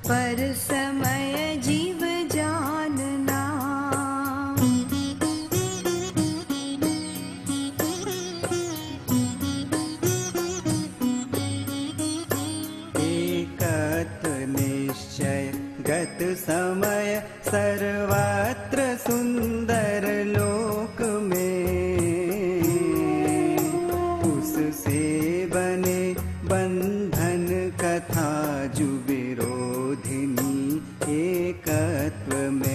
पर समय जीव जानना। एकत्व निश्चय गत समय सर्वत्र सुंदर लोक में, उससे बने बंधन कथा जो विरोधिनी एकत्व में।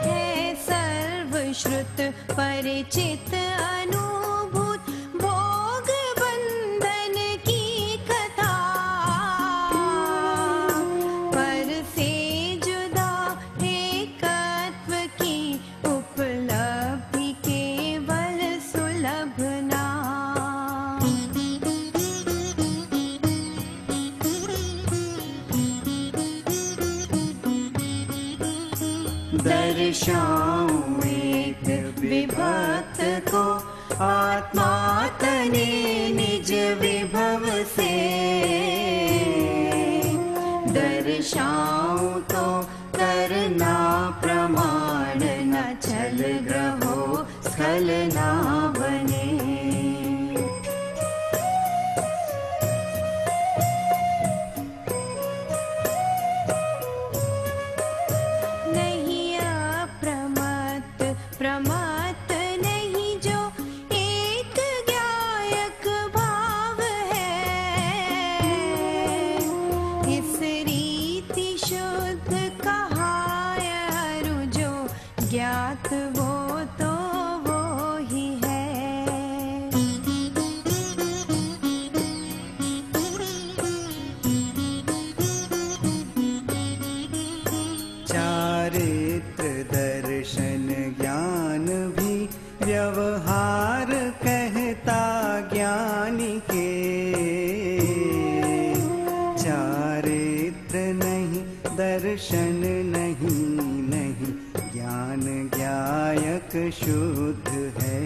है सर्वश्रुत परिचित अनुभूत भोग बंधन की कथा, पर से जुदा एकत्व की उपलब्धि केवल सुलभ ना। दर्शाऊं एक विभक्त को आत्मा तने निज विभव से, दर्शाऊं तो करना प्रमाण न छल ग्रहो स्खल ना बने। प्रमत्त नहीं जो एक ज्ञायक भाव है, इस रीति शुद्ध कहा अरु जो ज्ञात वो तो वो ही है। चारित्र दर्शन ज्ञान भी व्यवहार कहता ज्ञानी के, चारित्र नहीं दर्शन नहीं नहीं ज्ञान ज्ञायक शुद्ध है।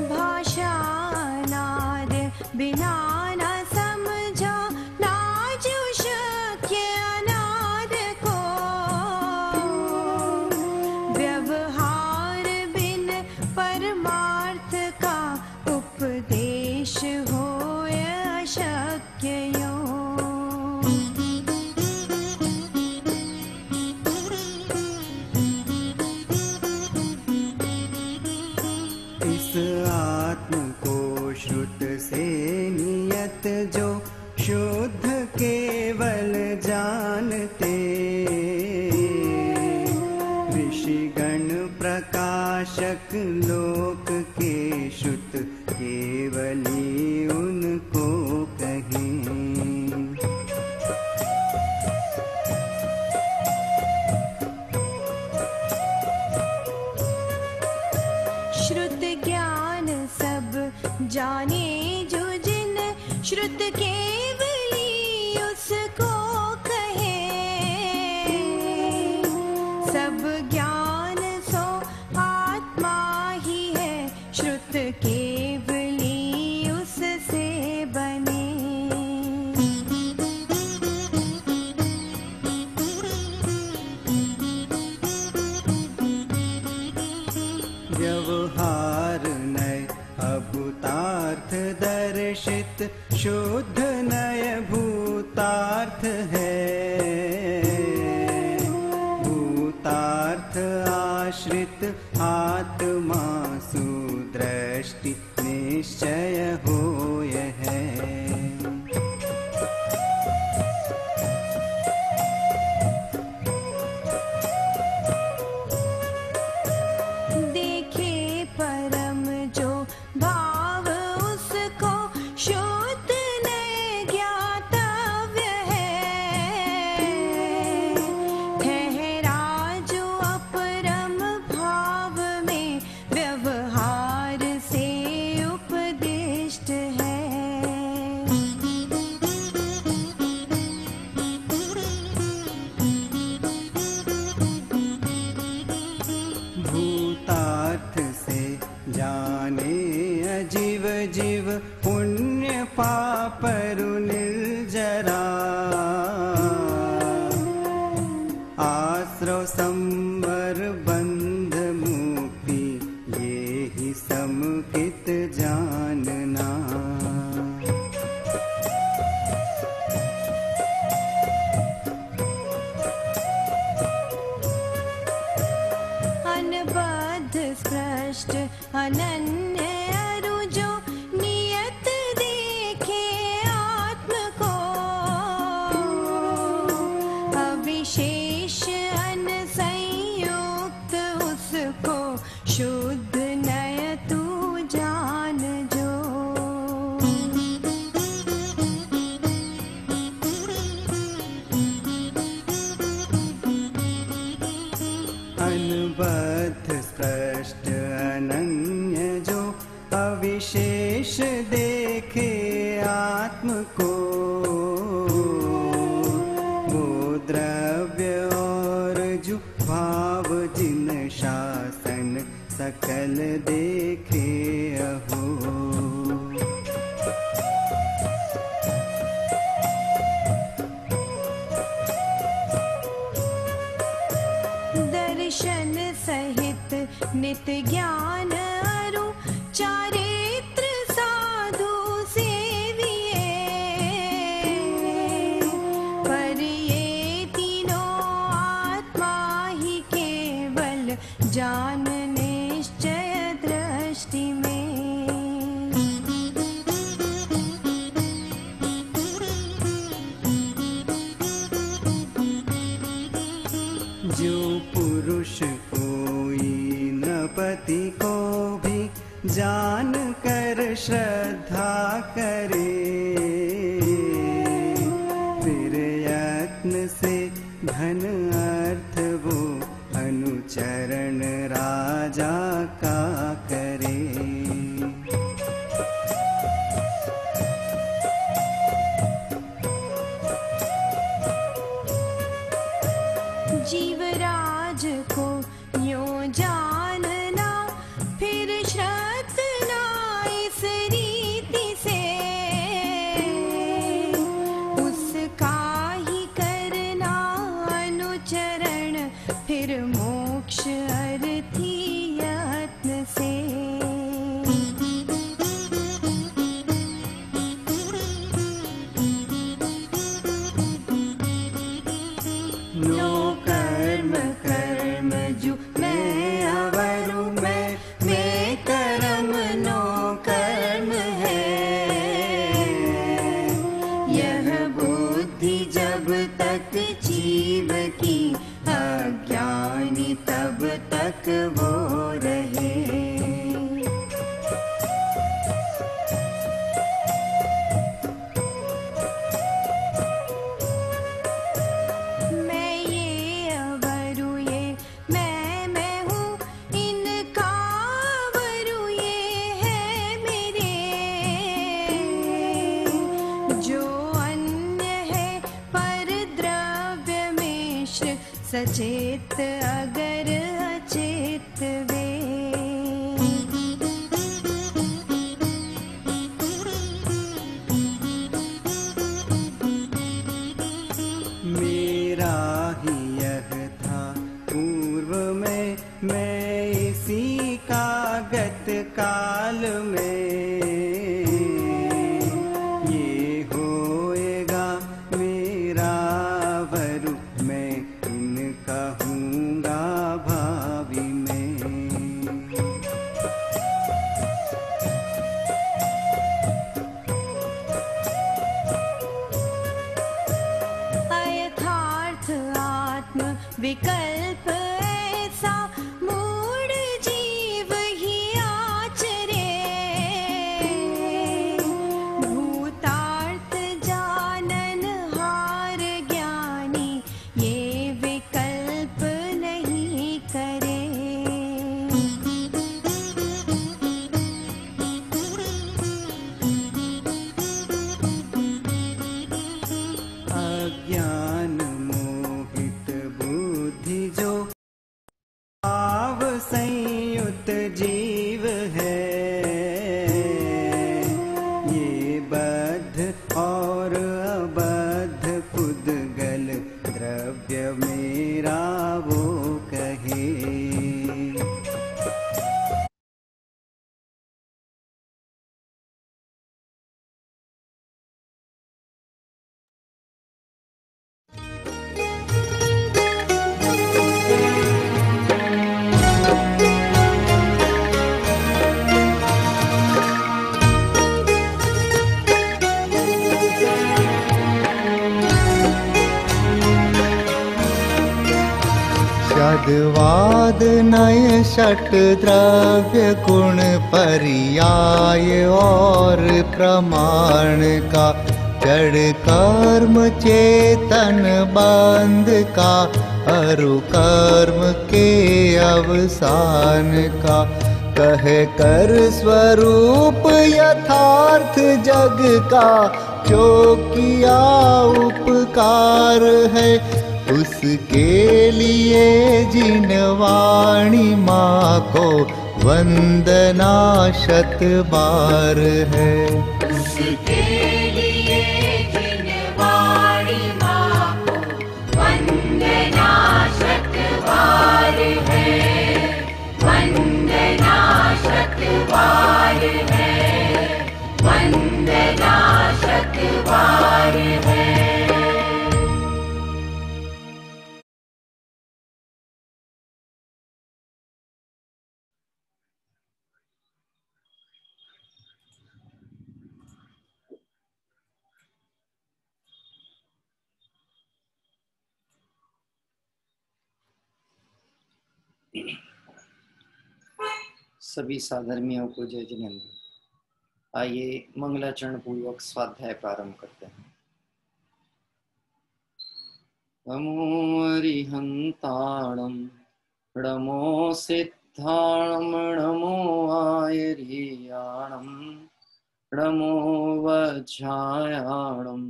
भाषा नाद बिना न समझा ना शक्य यो। इस आत्म को श्रुत से नियत जो शुद्ध केवल जानते, ऋषिगण प्रकाशक लोक के श्रुत केवली उनको कहें। श्रुत ज्ञान सब जाने जो जिन श्रुत केवली उसको कहे। सब ज्ञान सो आत्मा ही है, श्रुत केवली उससे बने। व्यवहार नय अभूतार्थ दर्शित, शुद्ध नय भूतार्थ है। भूतार्थ आश्रित आत्मा सुदृष्टि निश्चय होय है। देखे परम जो भाव उसको शुद्ध नय ज्ञातव्य है। ठहरा जो अपरम भाव में व्यवहार से उपदिष्ट है। भूतार्थ से जाने अजीव जीव, पुण्य पापरु निर्जरा। आश्रव संवर बंध मुक्ति, ये ही समुचित जानना। अनबद्ध स्पष्ट अनन्य अरु जो नियत देखे आत्म को। अविशेष अनसंयुक्त उसको शुद्ध नय तू जान जो। अनबद्ध स्पष्ट अनन्य जो अविशेष देखे आत्म को। वो द्रव्य और जो भाव जिन शासन सकल देखे अहो। दर्शन सहित नित ज्ञान अरु चारित्र साधु सेविये। पर ये तीनों आत्मा ही केवल जान निश्चय दृष्टि में। जो पुरुष कोई नृपति को भी जान कर श्रद्धा करे, फिर यत्न से धन अर्थ वो अनुचरण राजा का करे। जीवराज को यो जानना, फिर श्रद्धना इस रीति से। जीव की अज्ञानी तब तक वो रहे। मैं ये अवरु ये मैं हूँ, इनका अवरु ये है मेरे। जो अन्य है पर द्रव्य मिश्र, सचेत अगर अचेत वे। मेरा ही यह था पूर्व में, मैं इसी का गत काल में। ये होएगा मेरा वरु, मैं इनका हूँगा भावी में। अयथार्थ आत्म विकल्प ऐसा मूढ़ जीव ही आचरे। भूतार्थ जानन हार ज्ञानी, ये विकल्प नहीं करे। अज्ञान मोहित बुद्धि जो भाव संयुत जीव है, ये बद्ध और अबद्ध पुद्गल द्रव्य मेरा वो कहे। षड्वाद नय षट द्रव्य गुण पर्याय और प्रमाण का, जड़ कर्म चेतन बंध का, अरु कर्म के अवसान का। कह कर स्वरूप यथार्थ जग का, जो किया उपकार है, उसके लिए जिन वाणी माँ को वंदना शत बार है। उसके लिए जिन वाणी माँ को वंदना शत बार है। वंदना शत बार है। वंदना शत बार है। सभी साधर्मियों को जय जिनेन्द्र। आइए मंगलाचरण पूर्वक स्वाध्याय प्रारंभ करते हैं। नमो अरिहंताणं नमो सिद्धाणं नमो आयर्याणं नमो वज्रायाणं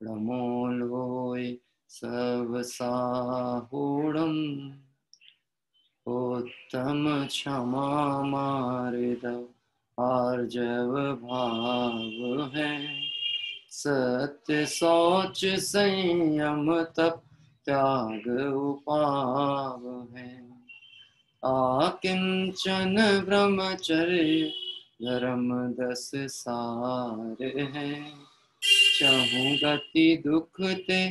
नमो लोय सर्वसाहूणं उत्तम क्षमा मार्दव आर्जव भाव है। सत्य शौच संयम तप त्याग उपाव है। आकिंचन ब्रह्मचर्य धर्म 10 सार है। चहु गति दुख ते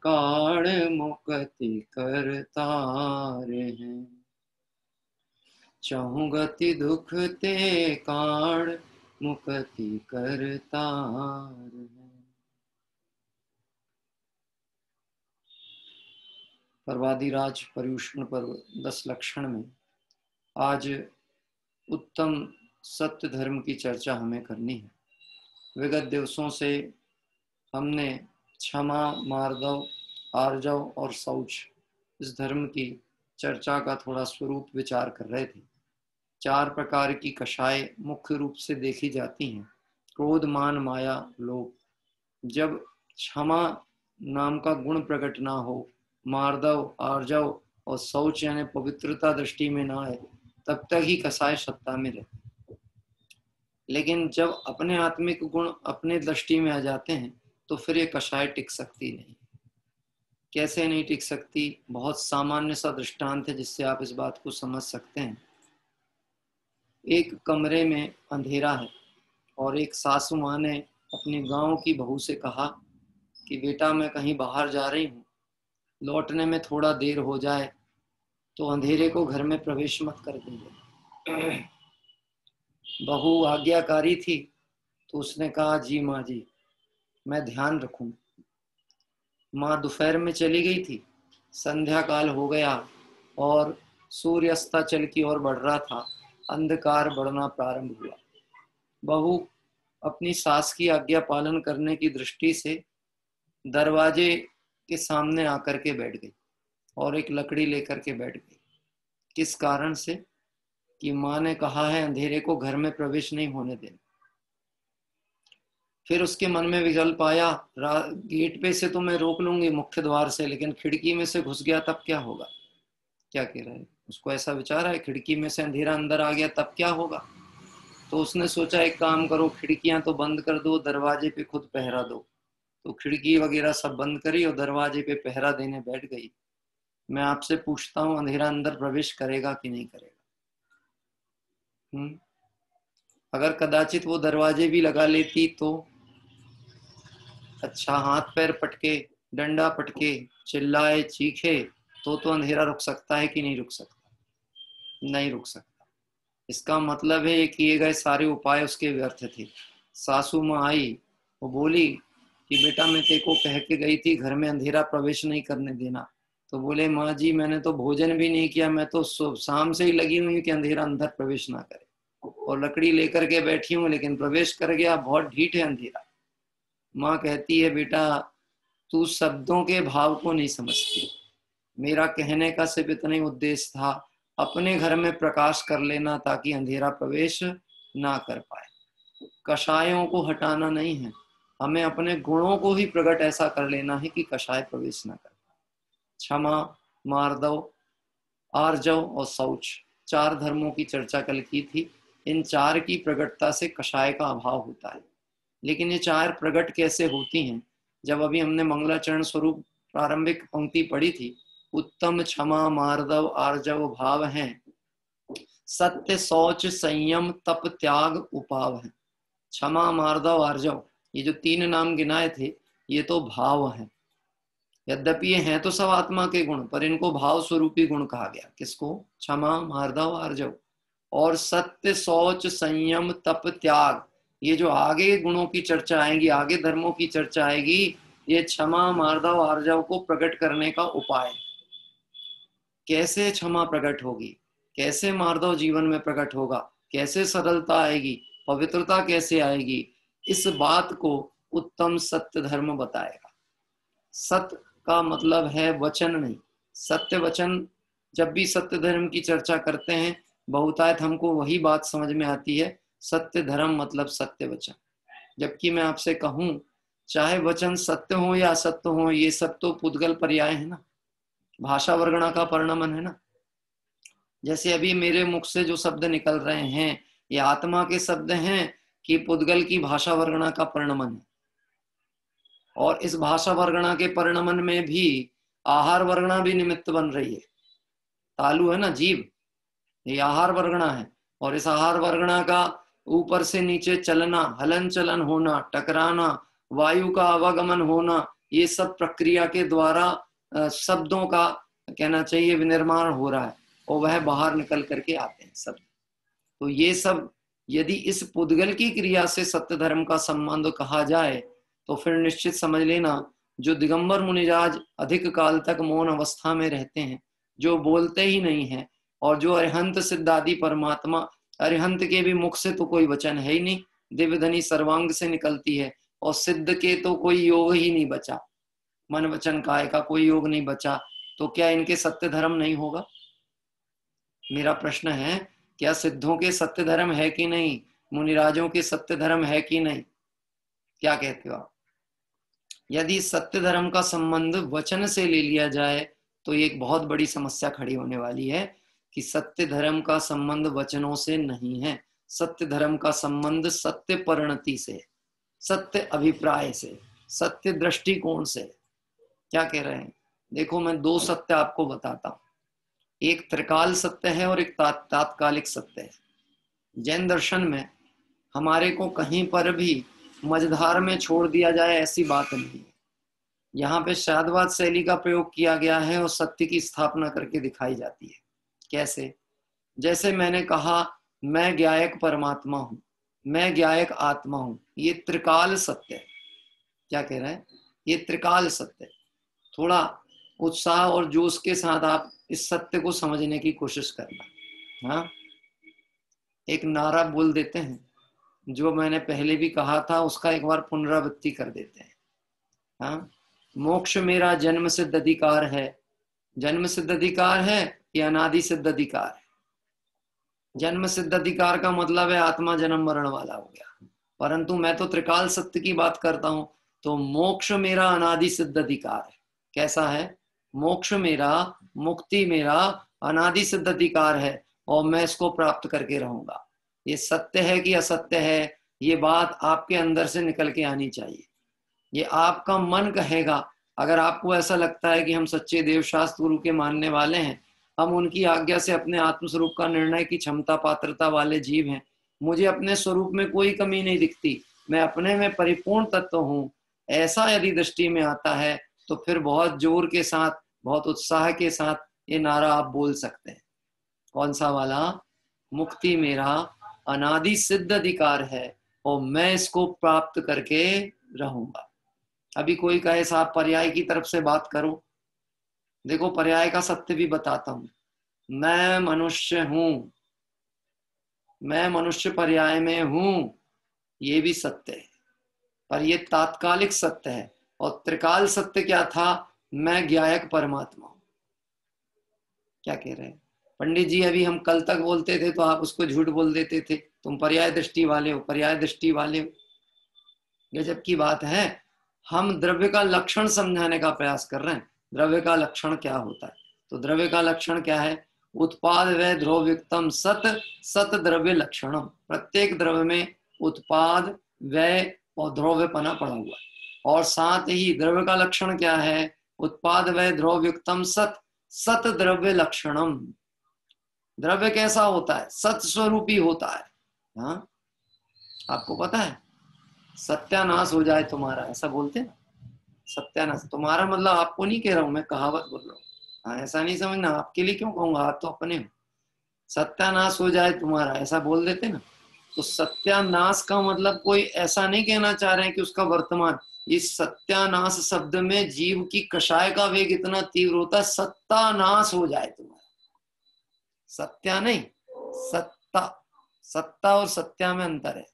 काल मुक्ति करतार है। चहु गति दुख ते काल मुक्ति करतार है। पर्वादिराज पर्यूषण पर्व 10 लक्षण में आज उत्तम सत्य धर्म की चर्चा हमें करनी है। विगत दिवसों से हमने क्षमा, मार्दव, आर्जव और शौच इस धर्म की चर्चा का थोड़ा स्वरूप विचार कर रहे थे। 4 प्रकार की कषाय मुख्य रूप से देखी जाती हैं: क्रोध, मान, माया, लोभ। जब क्षमा नाम का गुण प्रकट ना हो, मार्दव, आर्जव और शौच यानी पवित्रता दृष्टि में ना आए, तब तक ही कषाय सत्ता में रहे। लेकिन जब अपने आत्मिक गुण अपने दृष्टि में आ जाते हैं तो फिर ये कषाय टिक सकती नहीं। कैसे नहीं टिक सकती? बहुत सामान्य सा दृष्टांत है जिससे आप इस बात को समझ सकते हैं। एक कमरे में अंधेरा है और एक सासू माँ ने अपनी गांव की बहू से कहा कि बेटा मैं कहीं बाहर जा रही हूँ, लौटने में थोड़ा देर हो जाए तो अंधेरे को घर में प्रवेश मत कर दीजिए। बहू आज्ञाकारी थी तो उसने कहा जी माँ जी, मैं ध्यान रखूं। माँ दोपहर में चली गई थी, संध्या काल हो गया और सूर्य अस्ताचल की ओर बढ़ रहा था। अंधकार बढ़ना प्रारंभ हुआ। बहू अपनी सास की आज्ञा पालन करने की दृष्टि से दरवाजे के सामने आकर के बैठ गई और एक लकड़ी लेकर के बैठ गई। किस कारण से? कि माँ ने कहा है अंधेरे को घर में प्रवेश नहीं होने देना। फिर उसके मन में विकल्प आया, गेट पे से तो मैं रोक लूंगी, मुख्य द्वार से, लेकिन खिड़की में से घुस गया तब क्या होगा? क्या कह रहा है? उसको ऐसा विचार है, खिड़की में से अंधेरा अंदर आ गया तब क्या होगा? तो उसने सोचा एक काम करो, खिड़कियां तो बंद कर दो, दरवाजे पे खुद पहरा दो। तो खिड़की वगैरह सब बंद करी और दरवाजे पे पहरा देने बैठ गई। मैं आपसे पूछता हूँ, अंधेरा अंदर प्रवेश करेगा कि नहीं करेगा? अगर कदाचित वो दरवाजे भी लगा लेती तो अच्छा, हाथ पैर पटके, डंडा पटके, चिल्लाए, चीखे तो अंधेरा रुक सकता है कि नहीं रुक सकता? नहीं रुक सकता। इसका मतलब है ये किए गए सारे उपाय उसके व्यर्थ थे। सासू माँ आई, वो बोली कि बेटा मैं तेरे को कह के गई थी घर में अंधेरा प्रवेश नहीं करने देना। तो बोले माँ जी मैंने तो भोजन भी नहीं किया, मैं तो शाम से ही लगी हुई हूँ कि अंधेरा अंदर प्रवेश ना करे, और लकड़ी लेकर के बैठी हूँ लेकिन प्रवेश कर गया, बहुत ढीठ है अंधेरा। माँ कहती है बेटा तू शब्दों के भाव को नहीं समझती, मेरा कहने का सिर्फ इतना ही उद्देश्य था, अपने घर में प्रकाश कर लेना ताकि अंधेरा प्रवेश ना कर पाए। कषायों को हटाना नहीं है, हमें अपने गुणों को ही प्रकट ऐसा कर लेना है कि कषाय प्रवेश ना कर पाए। क्षमा, मार्दव, आर्जव और शौच 4 धर्मों की चर्चा कल की थी। इन 4 की प्रकटता से कषाय का अभाव होता है। लेकिन ये 4 प्रकट कैसे होती हैं? जब अभी हमने मंगलाचरण स्वरूप प्रारंभिक पंक्ति पढ़ी थी, उत्तम क्षमा, मार्दव, आर्जव भाव हैं, सत्य, शौच, संयम, तप, त्याग, उपाव है। क्षमा, मार्दव, आर्जव ये जो 3 नाम गिनाए थे ये तो भाव हैं। यद्यपि ये हैं तो सब आत्मा के गुण, पर इनको भाव स्वरूपी गुण कहा गया। किसको? क्षमा, मार्दव, आर्जव। और सत्य, शौच, संयम, तप, त्याग ये जो आगे गुणों की चर्चा आएगी, आगे धर्मों की चर्चा आएगी, ये क्षमा, मार्दव, आर्जव को प्रकट करने का उपाय। कैसे क्षमा प्रकट होगी, कैसे मार्दव जीवन में प्रकट होगा, कैसे सरलता आएगी, पवित्रता कैसे आएगी, इस बात को उत्तम सत्य धर्म बताएगा। सत्य का मतलब है वचन नहीं, सत्य वचन। जब भी सत्य धर्म की चर्चा करते हैं बहुतायत हमको वही बात समझ में आती है, सत्य धर्म मतलब सत्य वचन। जबकि मैं आपसे कहूं चाहे वचन सत्य हो या असत्य हो, ये सब तो पुद्गल पर्याय है ना, भाषा वर्गणा का परिणमन है ना। जैसे अभी मेरे मुख से जो शब्द निकल रहे हैं ये आत्मा के शब्द हैं कि पुद्गल की भाषा वर्गणा का परिणमन है। और इस भाषा वर्गणा के परिणमन में भी आहार वर्गणा भी निमित्त बन रही है। तालु है ना, जीव, ये आहार वर्गणा है। और इस आहार वर्गणा का ऊपर से नीचे चलना, हलन चलन होना, टकराना, वायु का आवागमन होना, ये सब प्रक्रिया के द्वारा शब्दों का कहना चाहिए विनिर्माण हो रहा है और वह बाहर निकल करके आते हैं शब्द। तो ये सब यदि इस पुद्गल की क्रिया से सत्य धर्म का संबंध कहा जाए तो फिर निश्चित समझ लेना जो दिगंबर मुनिराज अधिक काल तक मौन अवस्था में रहते हैं, जो बोलते ही नहीं है, और जो अरिहंत सिद्धादि परमात्मा, अरिहंत के भी मुख से तो कोई वचन है ही नहीं, दिव्यधनी सर्वांग से निकलती है, और सिद्ध के तो कोई योग ही नहीं बचा, मन वचन काय का कोई योग नहीं बचा, तो क्या इनके सत्य धर्म नहीं होगा? मेरा प्रश्न है, क्या सिद्धों के सत्य धर्म है कि नहीं? मुनिराजों के सत्य धर्म है कि नहीं? क्या कहते हो आप? यदि सत्य धर्म का संबंध वचन से ले लिया जाए तो एक बहुत बड़ी समस्या खड़ी होने वाली है कि सत्य धर्म का संबंध वचनों से नहीं है, सत्य धर्म का संबंध सत्य परिणति से, सत्य अभिप्राय से, सत्य दृष्टिकोण से। क्या कह रहे हैं? देखो, मैं दो सत्य आपको बताता हूं, एक त्रिकाल सत्य है और एक तात्कालिक सत्य है। जैन दर्शन में हमारे को कहीं पर भी मझधार में छोड़ दिया जाए ऐसी बात नहीं है। यहाँ पे शादवाद शैली का प्रयोग किया गया है और सत्य की स्थापना करके दिखाई जाती है। कैसे? जैसे मैंने कहा, मैं ज्ञायक परमात्मा हूं, मैं ज्ञायक आत्मा हूं, ये त्रिकाल सत्य है। क्या कह रहे हैं? ये त्रिकाल सत्य है। थोड़ा उत्साह और जोश के साथ आप इस सत्य को समझने की कोशिश करना। हाँ, एक नारा बोल देते हैं, जो मैंने पहले भी कहा था, उसका एक बार पुनरावृत्ति कर देते हैं। हाँ, मोक्ष मेरा जन्म सिद्ध अधिकार है। जन्म सिद्ध अधिकार है या अनादि सिद्ध अधिकार है? जन्म सिद्ध अधिकार का मतलब है आत्मा जन्म मरण वाला हो गया, परंतु मैं तो त्रिकाल सत्य की बात करता हूं, तो मोक्ष मेरा अनादि सिद्ध अधिकार है। कैसा है? मोक्ष मेरा, मुक्ति मेरा अनादि सिद्ध अधिकार है और मैं इसको प्राप्त करके रहूंगा। ये सत्य है कि असत्य है, ये बात आपके अंदर से निकल के आनी चाहिए। ये आपका मन कहेगा। अगर आपको ऐसा लगता है कि हम सच्चे देव शास्त्र गुरु के मानने वाले हैं, हम उनकी आज्ञा से अपने आत्मस्वरूप का निर्णय की क्षमता पात्रता वाले जीव हैं, मुझे अपने स्वरूप में कोई कमी नहीं दिखती, मैं अपने में परिपूर्ण तत्व हूं, ऐसा यदि दृष्टि में आता है तो फिर बहुत जोर के साथ, बहुत उत्साह के साथ ये नारा आप बोल सकते हैं। कौन सा वाला? मुक्ति मेरा अनादि सिद्ध अधिकार है और मैं इसको प्राप्त करके रहूंगा। अभी कोई कहे साहब पर्याय की तरफ से बात करो, देखो पर्याय का सत्य भी बताता हूं। मैं मनुष्य हूं, मैं मनुष्य पर्याय में हूं, ये भी सत्य है, पर ये तात्कालिक सत्य है। और त्रिकाल सत्य क्या था? मैं ज्ञायक परमात्मा हूं। क्या कह रहे हैं पंडित जी? अभी हम कल तक बोलते थे तो आप उसको झूठ बोल देते थे, तुम पर्याय दृष्टि वाले हो, पर्याय दृष्टि वाले हो। गजब की बात है। हम द्रव्य का लक्षण समझाने का प्रयास कर रहे हैं। द्रव्य का लक्षण क्या होता है? तो द्रव्य का लक्षण क्या है? उत्पाद व द्रव्युक्तम सत, सत द्रव्य लक्षणम। प्रत्येक द्रव्य में उत्पाद, व्यय और द्रव्यपना पड़ा हुआ है। और साथ ही द्रव्य का लक्षण क्या है? उत्पाद व द्रव्युक्तम सत, सत द्रव्य लक्षणम। द्रव्य कैसा होता है? सत स्वरूपी होता है। हाँ, आपको पता है सत्यानाश हो जाए तुम्हारा, ऐसा बोलते हैं। सत्यानाश तुम्हारा मतलब आपको नहीं कह रहा हूं मैं, कहावत बोल रहा हूँ। हाँ, ऐसा नहीं समझना, आपके लिए क्यों कहूंगा, आप तो अपने हो। सत्यानाश हो जाए तुम्हारा, ऐसा बोल देते ना। तो सत्यानाश का मतलब कोई ऐसा नहीं कहना चाह रहे हैं कि उसका वर्तमान। इस सत्यानाश शब्द में जीव की कषाय का वेग इतना तीव्र होता है, सत्यानाश हो जाए तुम्हारा। सत्या नहीं, सत्ता। सत्ता और सत्या में अंतर है।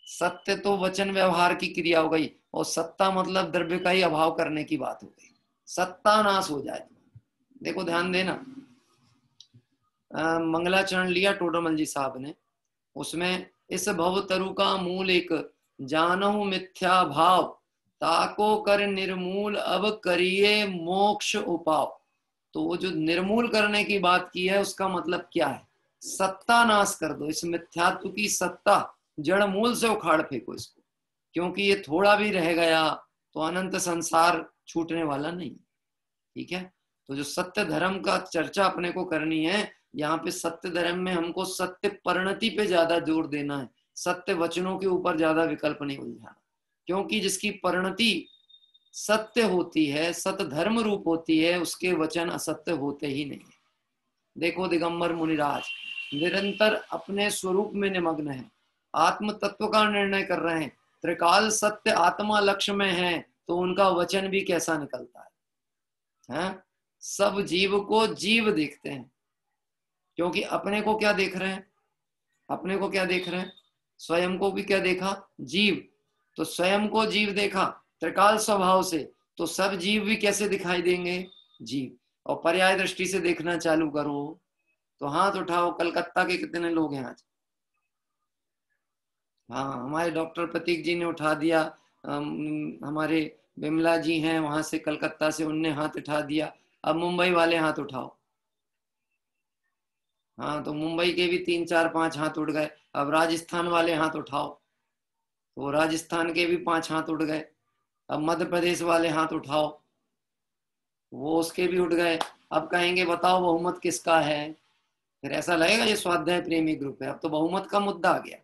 सत्य तो वचन व्यवहार की क्रिया हो गई, और सत्ता मतलब द्रव्य का ही अभाव करने की बात हो गई। सत्ता नाश हो जाए। देखो ध्यान देना, मंगलाचरण लिया टोडरमल जी साहब ने, उसमें इस भवतरु का मूल एक जानहु मिथ्या भाव, ताको कर निर्मूल अब करिए मोक्ष उपाव। तो वो जो निर्मूल करने की बात की है उसका मतलब क्या है? सत्ता नाश कर दो, इस मिथ्यात्व की सत्ता जड़ मूल से उखाड़ फेंको इसको, क्योंकि ये थोड़ा भी रह गया तो अनंत संसार छूटने वाला नहीं। ठीक है, तो जो सत्य धर्म का चर्चा अपने को करनी है, यहाँ पे सत्य धर्म में हमको सत्य परिणति पे ज्यादा जोर देना है, सत्य वचनों के ऊपर ज्यादा विकल्प नहीं उलझाना, क्योंकि जिसकी परिणति सत्य होती है, सत्य धर्म रूप होती है, उसके वचन असत्य होते ही नहीं है। देखो दिगंबर मुनिराज निरंतर अपने स्वरूप में निमग्न है, आत्म तत्व का निर्णय कर रहे हैं। त्रिकाल सत्य आत्मा लक्ष्य में है तो उनका वचन भी कैसा निकलता है, हैं? सब जीव को जीव देखते हैं, क्योंकि अपने को क्या देख रहे हैं, अपने को क्या देख रहे हैं, स्वयं को भी क्या देखा, जीव। तो स्वयं को जीव देखा त्रिकाल स्वभाव से, तो सब जीव भी कैसे दिखाई देंगे, जीव। और पर्याय दृष्टि से देखना चालू करो तो हाथ उठाओ, कलकत्ता के कितने लोग हैं आज? हाँ, हमारे डॉक्टर प्रतीक जी ने उठा दिया, हमारे बिमला जी हैं वहां से कलकत्ता से, उनने हाथ उठा दिया। अब मुंबई वाले हाथ उठाओ। हाँ, तो मुंबई के भी 3 4 5 हाथ उठ गए। अब राजस्थान वाले हाथ उठाओ, तो राजस्थान के भी 5 हाथ उठ गए। अब मध्य प्रदेश वाले हाथ उठाओ, वो उसके भी उठ गए। अब कहेंगे बताओ बहुमत किसका है, फिर ऐसा लगेगा ये स्वाध्याय प्रेमी ग्रुप है। अब तो बहुमत का मुद्दा आ गया,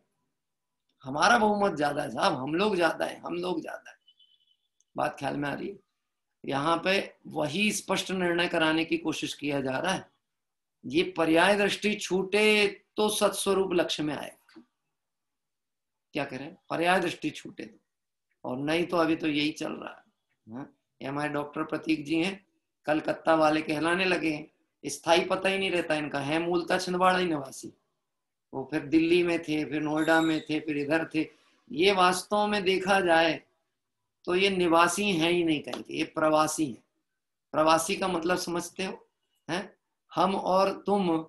हमारा बहुमत ज्यादा है साहब, हम लोग ज्यादा है, हम लोग ज्यादा है। बात ख्याल में आ रही है? यहाँ पे वही स्पष्ट निर्णय कराने की कोशिश किया जा रहा है। ये पर्याय दृष्टि छूटे तो सत्स्वरूप लक्ष्य में आएगा। क्या करें, पर्याय दृष्टि छूटे तो, और नहीं तो अभी तो यही चल रहा है। ये हमारे डॉक्टर प्रतीक जी हैं, कलकत्ता वाले कहलाने लगे हैं। स्थायी पता ही नहीं रहता इनका, है मूलतः छिंदवाड़ा ही निवासी। वो फिर दिल्ली में थे, फिर नोएडा में थे, फिर इधर थे। ये वास्तव में देखा जाए तो ये निवासी हैं ही नहीं कहीं के, ये प्रवासी हैं। प्रवासी का मतलब समझते हो, हैं? हम और तुम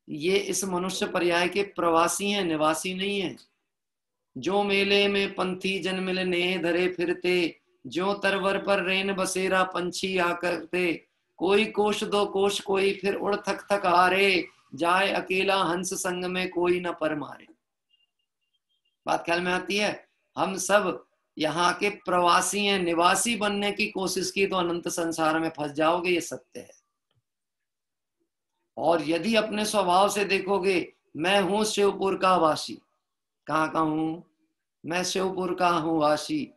ये इस मनुष्य पर्याय के प्रवासी हैं, निवासी नहीं है। जो मेले में पंथी जन मिलने धरे फिरते, जो तरवर पर रेन बसेरा पंछी आकरते, कोई कोश दो कोश कोई फिर उड़ थक थक हारे, जाए अकेला हंस संग में कोई न पर मारे। बात ख्याल में आती है? हम सब यहाँ के प्रवासी हैं, निवासी बनने की कोशिश की तो अनंत संसार में फंस जाओगे, ये सत्य है। और यदि अपने स्वभाव से देखोगे, मैं हूं शिवपुर का वासी, कहाँ का हूं मैं, शिवपुर का हूं वासी,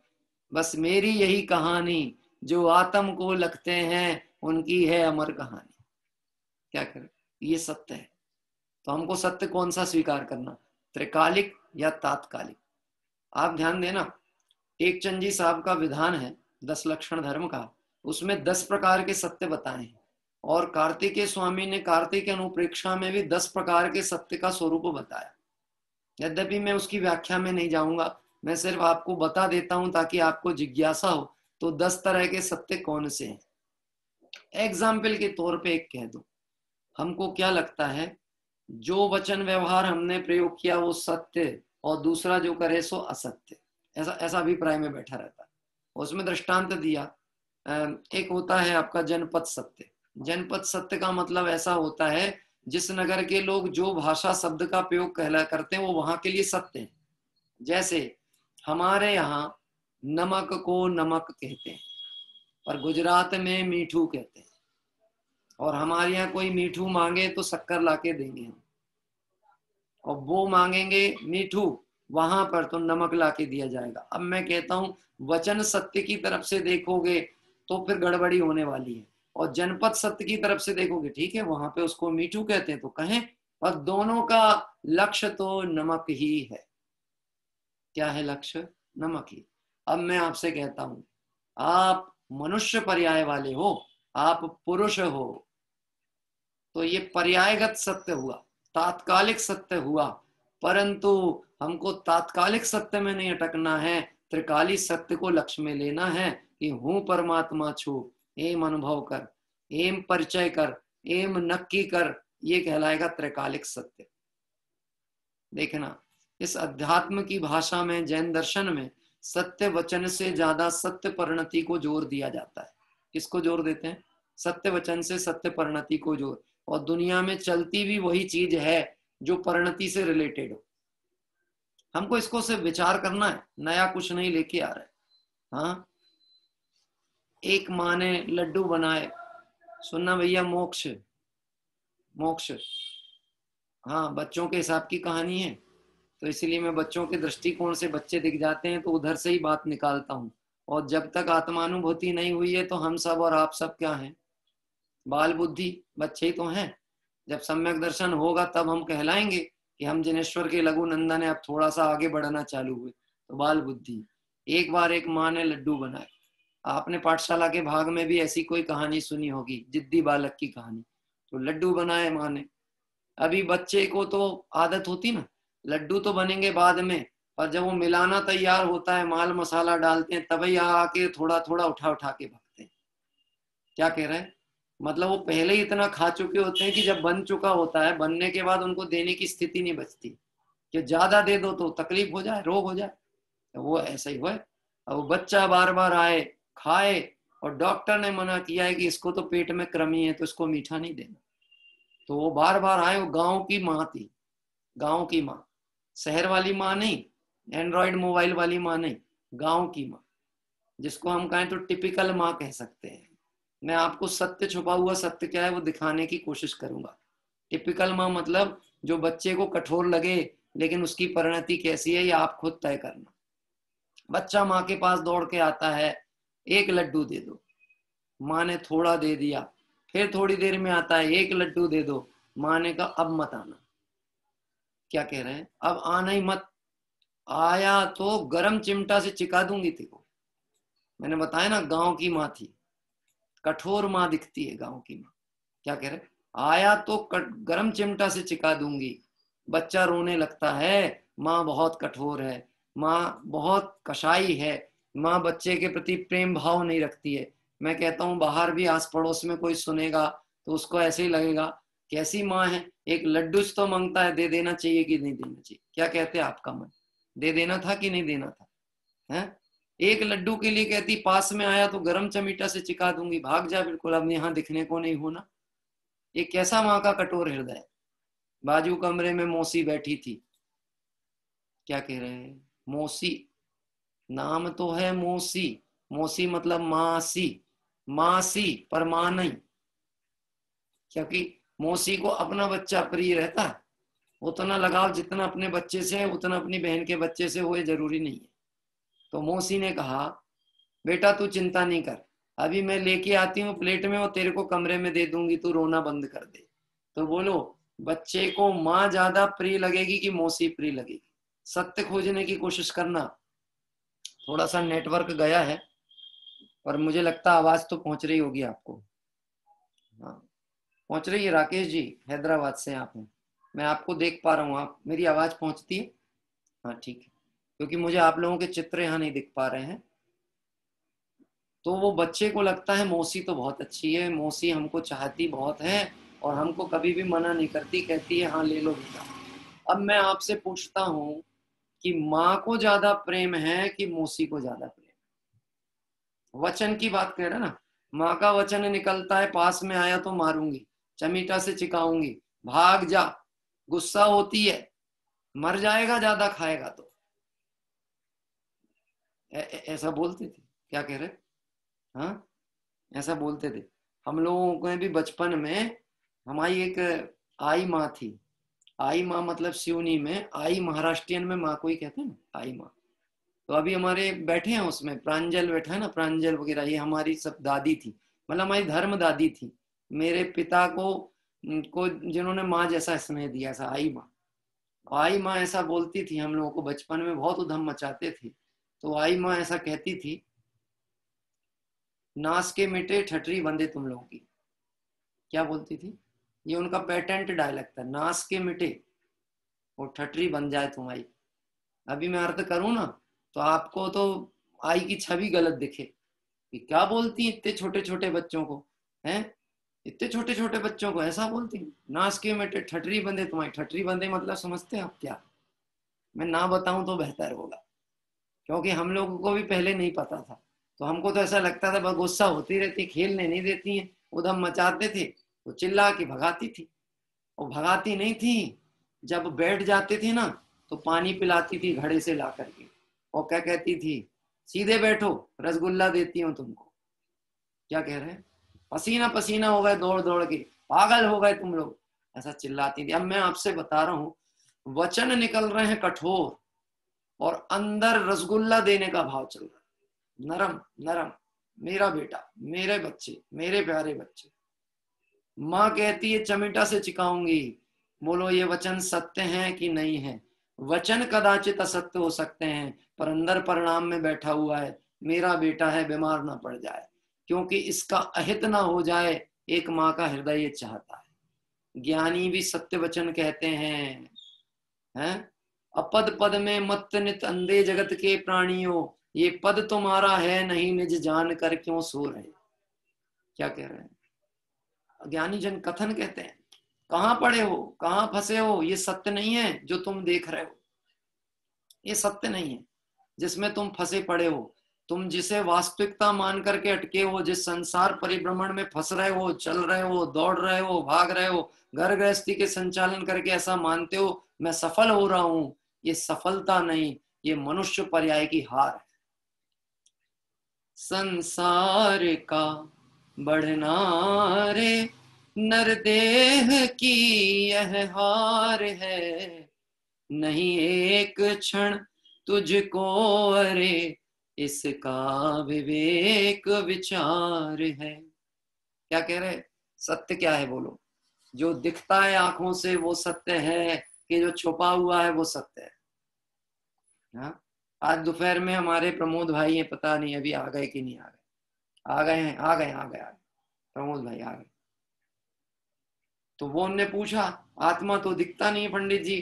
बस मेरी यही कहानी, जो आत्म को लगते हैं उनकी है अमर कहानी। क्या करें, ये सत्य है। तो हमको सत्य कौन सा स्वीकार करना, त्रिकालिक या तात्कालिक? आप ध्यान देना, एक चंद साहब का विधान है 10 लक्षण धर्म का, उसमें 10 प्रकार के सत्य बताए हैं। और कार्तिकेय स्वामी ने कार्तिक अनुप्रेक्षा में भी 10 प्रकार के सत्य का स्वरूप बताया। यद्यपि मैं उसकी व्याख्या में नहीं जाऊंगा, मैं सिर्फ आपको बता देता हूं ताकि आपको जिज्ञासा हो। तो 10 तरह के सत्य कौन से हैं? एग्जाम्पल के तौर पे एक कह दूं, हमको क्या लगता है, जो वचन व्यवहार हमने प्रयोग किया वो सत्य, और दूसरा जो करे सो असत्य, ऐसा अभिप्राय में बैठा रहता है। उसमें दृष्टांत दिया, एक होता है आपका जनपद सत्य। जनपद सत्य का मतलब ऐसा होता है, जिस नगर के लोग जो भाषा शब्द का प्रयोग करते हैं वो वहां के लिए सत्य है। जैसे हमारे यहाँ नमक को नमक कहते हैं, पर गुजरात में मीठू कहते हैं। और हमारे यहाँ कोई मीठू मांगे तो शक्कर लाके देंगे हम, और वो मांगेंगे मीठू, वहां पर तो नमक लाके दिया जाएगा। अब मैं कहता हूं, वचन सत्य की तरफ से देखोगे तो फिर गड़बड़ी होने वाली है, और जनपद सत्य की तरफ से देखोगे ठीक है, वहां पे उसको मीठू कहते हैं तो कहें, और दोनों का लक्ष्य तो नमक ही है। क्या है लक्ष्य? नमक ही। अब मैं आपसे कहता हूं, आप मनुष्य पर्याय वाले हो, आप पुरुष हो, तो ये पर्यायगत सत्य हुआ, तात्कालिक सत्य हुआ। परंतु हमको तात्कालिक सत्य में नहीं अटकना है, त्रिकाली सत्य को लक्ष्य में लेना है कि हूं परमात्मा छू, एम अनुभव कर, एम परिचय कर, एम नक्की कर, ये कहलाएगा त्रिकालिक सत्य। देखना, इस अध्यात्म की भाषा में, जैन दर्शन में, सत्य वचन से ज्यादा सत्य परिणति को जोर दिया जाता है। किसको जोर देते हैं? सत्य वचन से सत्य परिणति को जोर। और दुनिया में चलती भी वही चीज है जो परिणति से रिलेटेड हो। हमको इसको सिर्फ विचार करना है, नया कुछ नहीं लेके आ रहे। हाँ, एक माँ ने लड्डू बनाए, सुनना भैया, मोक्ष मोक्ष, हाँ, बच्चों के हिसाब की कहानी है, तो इसलिए मैं बच्चों के दृष्टिकोण से, बच्चे दिख जाते हैं तो उधर से ही बात निकालता हूँ। और जब तक आत्मानुभूति नहीं हुई है तो हम सब और आप सब क्या हैं? बाल बुद्धि, बच्चे ही तो हैं। जब सम्यक दर्शन होगा तब हम कहलाएंगे कि हम जिनेश्वर के लघु नंदन है, अब थोड़ा सा आगे बढ़ना चालू हुए, तो बाल बुद्धि। एक बार एक माँ ने लड्डू बनाए। आपने पाठशाला के भाग में भी ऐसी कोई कहानी सुनी होगी, जिद्दी बालक की कहानी। तो लड्डू बनाए माँ ने। अभी बच्चे को तो आदत होती ना, लड्डू तो बनेंगे बाद में, और जब वो मिलाना तैयार होता है, माल मसाला डालते हैं, तभी आके थोड़ा थोड़ा उठा उठा के भागते हैं। क्या कह रहे हैं? मतलब वो पहले ही इतना खा चुके होते हैं कि जब बन चुका होता है, बनने के बाद उनको देने की स्थिति नहीं बचती, कि ज्यादा दे दो तो तकलीफ हो जाए, रोग हो जाए। तो वो ऐसा ही हुआ है। अब वो बच्चा बार बार आए, खाए, और डॉक्टर ने मना किया है कि इसको तो पेट में कृमि है, तो इसको मीठा नहीं देना। तो वो बार बार आए। वो गांव की माँ थी, गांव की माँ, शहर वाली माँ नहीं, एंड्रॉइड मोबाइल वाली माँ नहीं, गांव की माँ, जिसको हम कहें तो टिपिकल माँ कह सकते हैं। मैं आपको सत्य, छुपा हुआ सत्य क्या है वो दिखाने की कोशिश करूंगा। टिपिकल माँ मतलब जो बच्चे को कठोर लगे, लेकिन उसकी परिणति कैसी है ये आप खुद तय करना। बच्चा माँ के पास दौड़ के आता है, एक लड्डू दे दो। माँ ने थोड़ा दे दिया, फिर थोड़ी देर में आता है, एक लड्डू दे दो। माँ ने कहा अब मत आना। क्या कह रहे हैं? अब आना ही मत। आया तो गरम चिमटा से चिका दूंगी तेको। मैंने बताया ना, गांव की माँ थी, कठोर माँ दिखती है गांव की माँ। क्या कह रहे? आया तो गरम चिमटा से चिका दूंगी। बच्चा रोने लगता है, माँ बहुत कठोर है, माँ बहुत कसाई है, माँ बच्चे के प्रति प्रेम भाव नहीं रखती है। मैं कहता हूँ बाहर भी आस पड़ोस में कोई सुनेगा तो उसको ऐसे ही लगेगा, कैसी माँ है, एक लड्डू तो मांगता है, दे देना चाहिए कि नहीं देना चाहिए? क्या कहते हैं आपका मन? दे देना था कि नहीं देना था? है? एक लड्डू के लिए कहती पास में आया तो गरम चमीटा से चिका दूंगी, भाग जा बिल्कुल, अब यहाँ दिखने को नहीं होना। ये कैसा माँ का कठोर हृदय। बाजू कमरे में मौसी बैठी थी। क्या कह रहे हैं? मौसी, नाम तो है मौसी, मौसी मतलब मासी, मासी पर मां नहीं, क्योंकि मौसी को अपना बच्चा प्रिय रहता है। उतना लगाव जितना अपने बच्चे से है उतना अपनी बहन के बच्चे से हो, ये जरूरी नहीं है। तो मौसी ने कहा बेटा तू चिंता नहीं कर, अभी मैं लेके आती हूँ प्लेट में और तेरे को कमरे में दे दूंगी, तू रोना बंद कर दे। तो बोलो बच्चे को माँ ज्यादा प्रिय लगेगी कि मौसी प्रिय लगेगी? सत्य खोजने की कोशिश करना। थोड़ा सा नेटवर्क गया है और मुझे लगता है आवाज तो पहुंच रही होगी आपको। हाँ पहुंच रही है। राकेश जी हैदराबाद से आप हैं, मैं आपको देख पा रहा हूँ, आप मेरी आवाज पहुंचती है? हाँ ठीक है, क्योंकि मुझे आप लोगों के चित्र यहाँ नहीं दिख पा रहे हैं। तो वो बच्चे को लगता है मौसी तो बहुत अच्छी है, मौसी हमको चाहती बहुत है और हमको कभी भी मना नहीं करती, कहती है हाँ ले लो बेटा। अब मैं आपसे पूछता हूँ कि माँ को ज्यादा प्रेम है कि मौसी को ज्यादा प्रेम? वचन की बात कह रहे ना, माँ का वचन निकलता है पास में आया तो मारूंगी, चमीटा से चिकाऊंगी, भाग जा, गुस्सा होती है, मर जाएगा ज्यादा खाएगा तो। ऐसा बोलते थे। क्या कह रहे? हाँ ऐसा बोलते थे। हम लोगों को भी बचपन में, हमारी एक आई माँ थी, आई माँ मतलब सिवनी में आई, महाराष्ट्रियन में माँ को ही कहते हैं ना आई माँ। तो अभी हमारे बैठे हैं उसमें, प्रांजल बैठा है ना, प्रांजल वगैरह, ये हमारी सब दादी थी, मतलब हमारी धर्म दादी थी। मेरे पिता को जिन्होंने माँ जैसा स्नेह दिया, ऐसा आई माँ। आई माँ ऐसा बोलती थी, हम लोगों को बचपन में बहुत उधम मचाते थे। तो आई माँ ऐसा कहती थी, नास के मिटे ठठरी बंदे तुम लोगों की। क्या बोलती थी? ये उनका पेटेंट डायलॉग था, नास के मिटे और ठठरी बन जाए तुम्हारी। अभी मैं अर्थ करूं ना तो आपको तो आई की छवि गलत दिखे कि क्या बोलती है इतने छोटे छोटे बच्चों को, हैं? इतने छोटे छोटे बच्चों को ऐसा बोलती, नास के मिटे ठठरी बंदे तुम्हारी। ठठरी बंदे मतलब समझते हैं आप क्या? मैं ना बताऊं तो बेहतर होगा, क्योंकि हम लोगों को भी पहले नहीं पता था। तो हमको तो ऐसा लगता था बस गुस्सा होती रहती, खेलने नहीं देती है, उधम मचाते थे तो चिल्ला के भगाती थी। और भगाती नहीं थी, जब बैठ जाते थे ना तो पानी पिलाती थी घड़े से ला करके, और क्या कहती थी, सीधे बैठो रसगुल्ला देती हूँ तुमको। क्या कह रहे हैं? पसीना पसीना हो गए दौड़ दौड़ के, पागल हो गए तुम लोग, ऐसा चिल्लाती थी। अब मैं आपसे बता रहा हूँ, वचन निकल रहे हैं कठोर और अंदर रसगुल्ला देने का भाव चल रहा है, नरम नरम, मेरा बेटा, मेरे बच्चे, मेरे प्यारे बच्चे। माँ कहती है चमीटा से चिकाऊंगी। बोलो ये वचन सत्य है कि नहीं है? वचन कदाचित असत्य हो सकते हैं, पर अंदर परिणाम में बैठा हुआ है मेरा बेटा है बीमार ना पड़ जाए, क्योंकि इसका अहित ना हो जाए, एक माँ का हृदय ये चाहता है। ज्ञानी भी सत्य वचन कहते हैं, अपद पद में मत नित अंधे जगत के प्राणियों, ये पद तुम्हारा है नहीं निज जान कर क्यों सो रहे। क्या कह रहे हैं? ज्ञानी जन कथन कहते हैं, कहां पड़े हो, कहां फंसे हो, ये सत्य नहीं है जो तुम देख रहे हो, ये सत्य नहीं है जिसमें तुम फंसे पड़े हो। तुम जिसे वास्तविकता मान करके अटके हो, जिस संसार परिभ्रमण में फंस रहे हो, चल रहे हो, दौड़ रहे हो, भाग रहे हो, घर गृहस्थी के संचालन करके ऐसा मानते हो मैं सफल हो रहा हूं, ये सफलता नहीं, ये मनुष्य पर्याय की हार है। संसार का बढ़ना रे नर देह की यह हार है, नहीं एक क्षण तुझको अरे इसका विवेक विचार है। क्या कह रहे? सत्य क्या है बोलो? जो दिखता है आंखों से वो सत्य है कि जो छुपा हुआ है वो सत्य है? हाँ, आज दोपहर में हमारे प्रमोद भाई हैं, पता नहीं अभी आ गए कि नहीं आ गए। आ गए हैं, आ गए प्रमोद भाई आ गए। तो वो उनने पूछा, आत्मा तो दिखता नहीं है पंडित जी,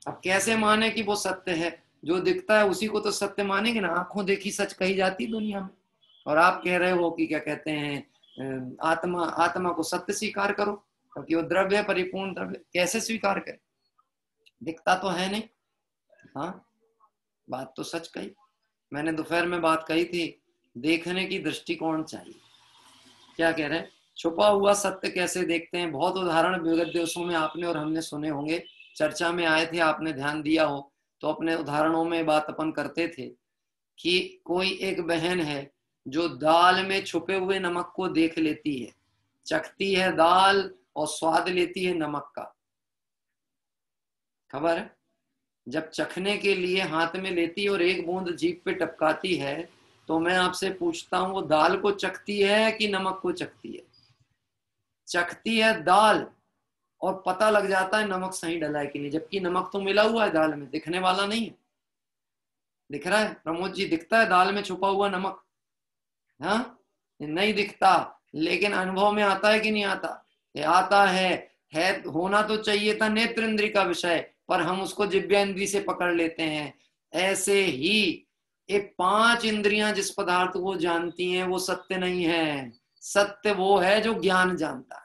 अब कैसे माने कि वो सत्य है? जो दिखता है उसी को तो सत्य मानेंगे ना, आंखों देखी सच कही जाती दुनिया में। और आप कह रहे हो कि क्या कहते हैं, आत्मा को सत्य स्वीकार करो, क्योंकि वो द्रव्य, परिपूर्ण द्रव्य, कैसे स्वीकार करे? दिखता तो है नहीं। हाँ, बात तो सच कही। मैंने दोपहर में बात कही थी, देखने की दृष्टिकोण चाहिए। क्या कह रहे हैं? छुपा हुआ सत्य कैसे देखते हैं? बहुत उदाहरण विगत दिवसों में आपने और हमने सुने होंगे, चर्चा में आए थे, आपने ध्यान दिया हो तो अपने उदाहरणों में बात अपन करते थे कि कोई एक बहन है जो दाल में छुपे हुए नमक को देख लेती है, चखती है दाल और स्वाद लेती है नमक का। खबर है? जब चखने के लिए हाथ में लेती है और एक बूंद जीभ पे टपकाती है, तो मैं आपसे पूछता हूं, वो दाल को चखती है कि नमक को चखती है? चखती है दाल, और पता लग जाता है नमक सही डला है कि नहीं, जबकि नमक तो मिला हुआ है दाल में, दिखने वाला नहीं है। दिख रहा है प्रमोद जी? दिखता है दाल में छुपा हुआ नमक? हाँ, नहीं दिखता, लेकिन अनुभव में आता है कि नहीं आता? ये आता है होना तो चाहिए था नेत्र इंद्री का विषय, पर हम उसको जिह्वा इंद्री से पकड़ लेते हैं। ऐसे ही ये 5 इंद्रियां जिस पदार्थ को जानती हैं वो सत्य नहीं है। सत्य वो है जो ज्ञान जानता है।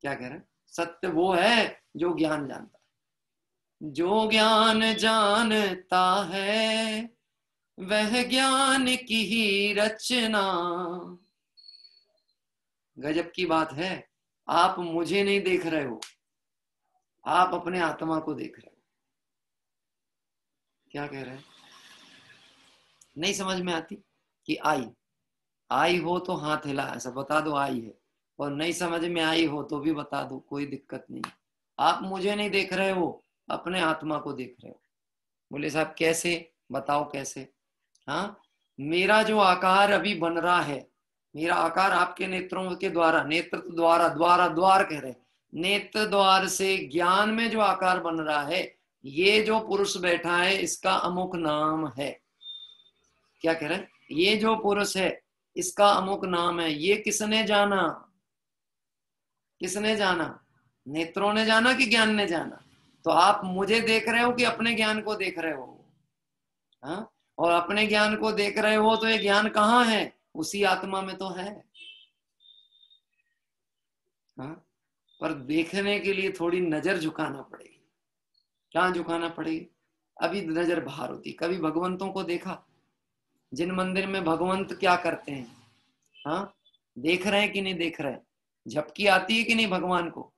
क्या कह रहे हैं? सत्य वो है जो ज्ञान जानता है। जो ज्ञान जानता है वह ज्ञान की ही रचना। गजब की बात है, आप मुझे नहीं देख रहे हो, आप अपने आत्मा को देख रहे हो। क्या कह रहे हैं? नहीं समझ में आती कि आई हो तो हाथ हिला, ऐसा बता दो आई है, और नहीं समझ में आई हो तो भी बता दो, कोई दिक्कत नहीं। आप मुझे नहीं देख रहे हो, अपने आत्मा को देख रहे हो। बोले साहब कैसे? बताओ कैसे? हाँ, मेरा जो आकार अभी बन रहा है, मेरा आकार आपके नेत्रों के द्वारा, नेत्र द्वारा, द्वार कह रहे, नेत्र द्वार से ज्ञान में जो आकार बन रहा है, ये जो पुरुष बैठा है इसका अमुक नाम है। क्या कह रहे हैं? ये जो पुरुष है इसका अमुक नाम है। ये किसने जाना? किसने जाना? नेत्रों ने जाना कि ज्ञान ने जाना? तो आप मुझे देख रहे हो कि अपने ज्ञान को देख रहे हो? हाँ, और अपने ज्ञान को देख रहे हो तो ये ज्ञान कहाँ है? उसी आत्मा में तो है। हाँ, पर देखने के लिए थोड़ी नजर झुकाना पड़ेगी। क्या झुकाना पड़ेगी? अभी नजर बाहर होती। कभी भगवंतों को देखा? जिन मंदिर में भगवंत क्या करते हैं? हाँ, देख रहे हैं कि नहीं देख रहे हैं? झपकी आती है कि नहीं भगवान को?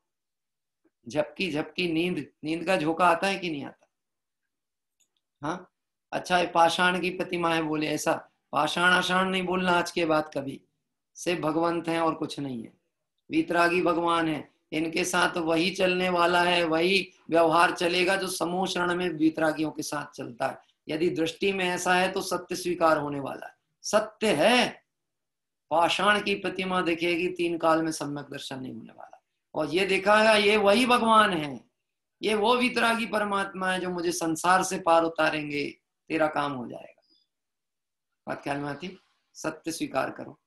झपकी नींद का झोंका आता है कि नहीं आता? हाँ, अच्छा ये पाषाण की प्रतिमा है, बोले ऐसा पाषाण आषाण नहीं बोलना आज के बाद कभी। से भगवंत हैं और कुछ नहीं है, वीतरागी भगवान है, इनके साथ वही चलने वाला है, वही व्यवहार चलेगा जो समूह शरण में वीतरागियों के साथ चलता है। यदि दृष्टि में ऐसा है तो सत्य स्वीकार होने वाला है। सत्य है, पाषाण की प्रतिमा दिखेगी, 3 काल में सम्यक दर्शन नहीं होने वाला। और ये दिखागा ये वही भगवान है, ये वो वितरागी परमात्मा है जो मुझे संसार से पार उतारेंगे, तेरा काम हो जाएगा। बात ख्याल में आती? सत्य स्वीकार करो।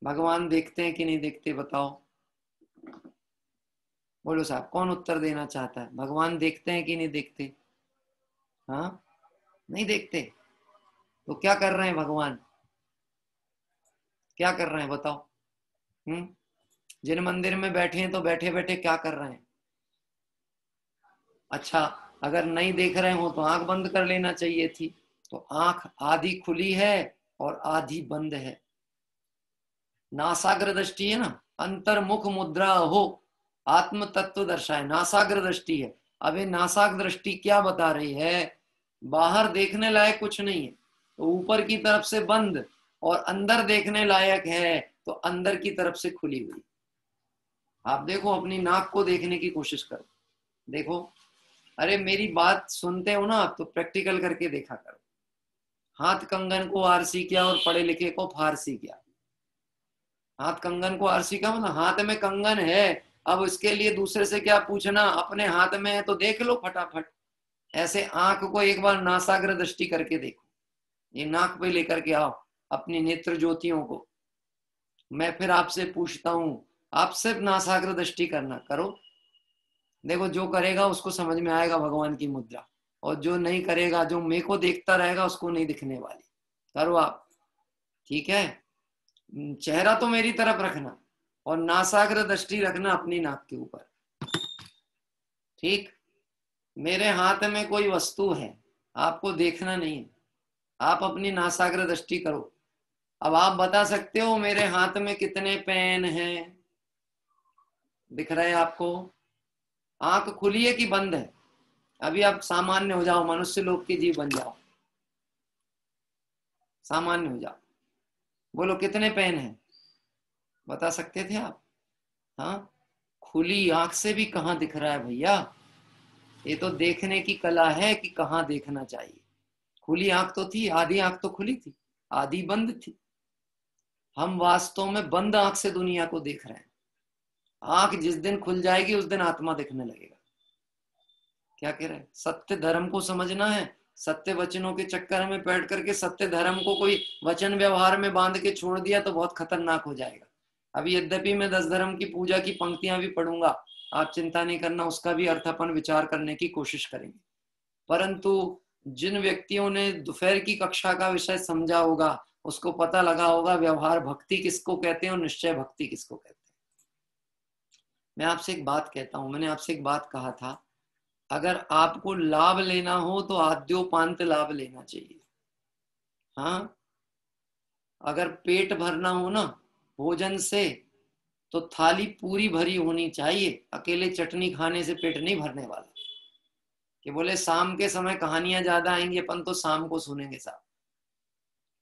भगवान देखते हैं कि नहीं देखते बताओ? बोलो साहब, कौन उत्तर देना चाहता है? भगवान देखते हैं कि नहीं देखते? हाँ, नहीं देखते। तो क्या कर रहे हैं भगवान? क्या कर रहे हैं बताओ? जिन मंदिर में बैठे हैं तो बैठे बैठे क्या कर रहे हैं? अच्छा, अगर नहीं देख रहे हो तो आंख बंद कर लेना चाहिए थी। तो आंख आधी खुली है और आधी बंद है। नासाग्र दृष्टि है ना, अंतर्मुख मुद्रा हो, आत्म तत्व दर्शाए, नासाग्र दृष्टि है। अब ये नासाग्र दृष्टि क्या बता रही है? बाहर देखने लायक कुछ नहीं है तो ऊपर की तरफ से बंद, और अंदर देखने लायक है तो अंदर की तरफ से खुली हुई। आप देखो, अपनी नाक को देखने की कोशिश करो, देखो। अरे मेरी बात सुनते हो ना आप, तो प्रैक्टिकल करके देखा करो। हाथ कंगन को आरसी किया और पढ़े लिखे को फारसी किया। हाथ कंगन को आरसी का मतलब हाथ में कंगन है, अब उसके लिए दूसरे से क्या पूछना, अपने हाथ में है तो देख लो फटाफट। ऐसे आंख को एक बार नासाग्र दृष्टि करके देखो, ये नाक पे लेकर के आओ अपनी नेत्र ज्योतियों को। मैं फिर आपसे पूछता हूं, आप सिर्फ नासाग्र दृष्टि करना करो। देखो, जो करेगा उसको समझ में आएगा भगवान की मुद्रा, और जो नहीं करेगा, जो मेरे को देखता रहेगा, उसको नहीं दिखने वाली। करो आप, ठीक है? चेहरा तो मेरी तरफ रखना और नासाग्र दृष्टि रखना अपनी नाक के ऊपर, ठीक? मेरे हाथ में कोई वस्तु है, आपको देखना नहीं है, आप अपनी नासाग्र दृष्टि करो। अब आप बता सकते हो मेरे हाथ में कितने पेन हैं? दिख रहे हैं आपको? आंख खुली है कि बंद है? अभी आप सामान्य हो जाओ, मनुष्य लोग की जीव बन जाओ, सामान्य हो जाओ। बोलो कितने पेन हैं? बता सकते थे आप? हाँ, खुली आंख से भी कहाँ दिख रहा है भैया? ये तो देखने की कला है कि कहाँ देखना चाहिए। खुली आंख तो थी, आधी आंख तो खुली थी, आधी बंद थी। हम वास्तव में बंद आंख से दुनिया को देख रहे हैं। आंख जिस दिन खुल जाएगी उस दिन आत्मा दिखने लगेगा। क्या कह रहे हैं? सत्य धर्म को समझना है। सत्य वचनों के चक्कर में बैठ करके सत्य धर्म को कोई वचन व्यवहार में बांध के छोड़ दिया तो बहुत खतरनाक हो जाएगा। अभी यद्यपि मैं 10 धर्म की पूजा की पंक्तियां भी पढ़ूंगा, आप चिंता नहीं करना, उसका भी अर्थ अपन विचार करने की कोशिश करेंगे। परंतु जिन व्यक्तियों ने दोपहर की कक्षा का विषय समझा होगा, उसको पता लगा होगा व्यवहार भक्ति किसको कहते हैं और निश्चय भक्ति किसको कहते हैं। मैं आपसे एक बात कहता हूं, मैंने आपसे एक बात कहा था, अगर आपको लाभ लेना हो तो आद्योपांत लाभ लेना चाहिए। हाँ, अगर पेट भरना हो ना भोजन से, तो थाली पूरी भरी होनी चाहिए। अकेले चटनी खाने से पेट नहीं भरने वाला। कि बोले शाम के समय कहानियां ज्यादा आएंगी, अपन तो शाम को सुनेंगे साहब।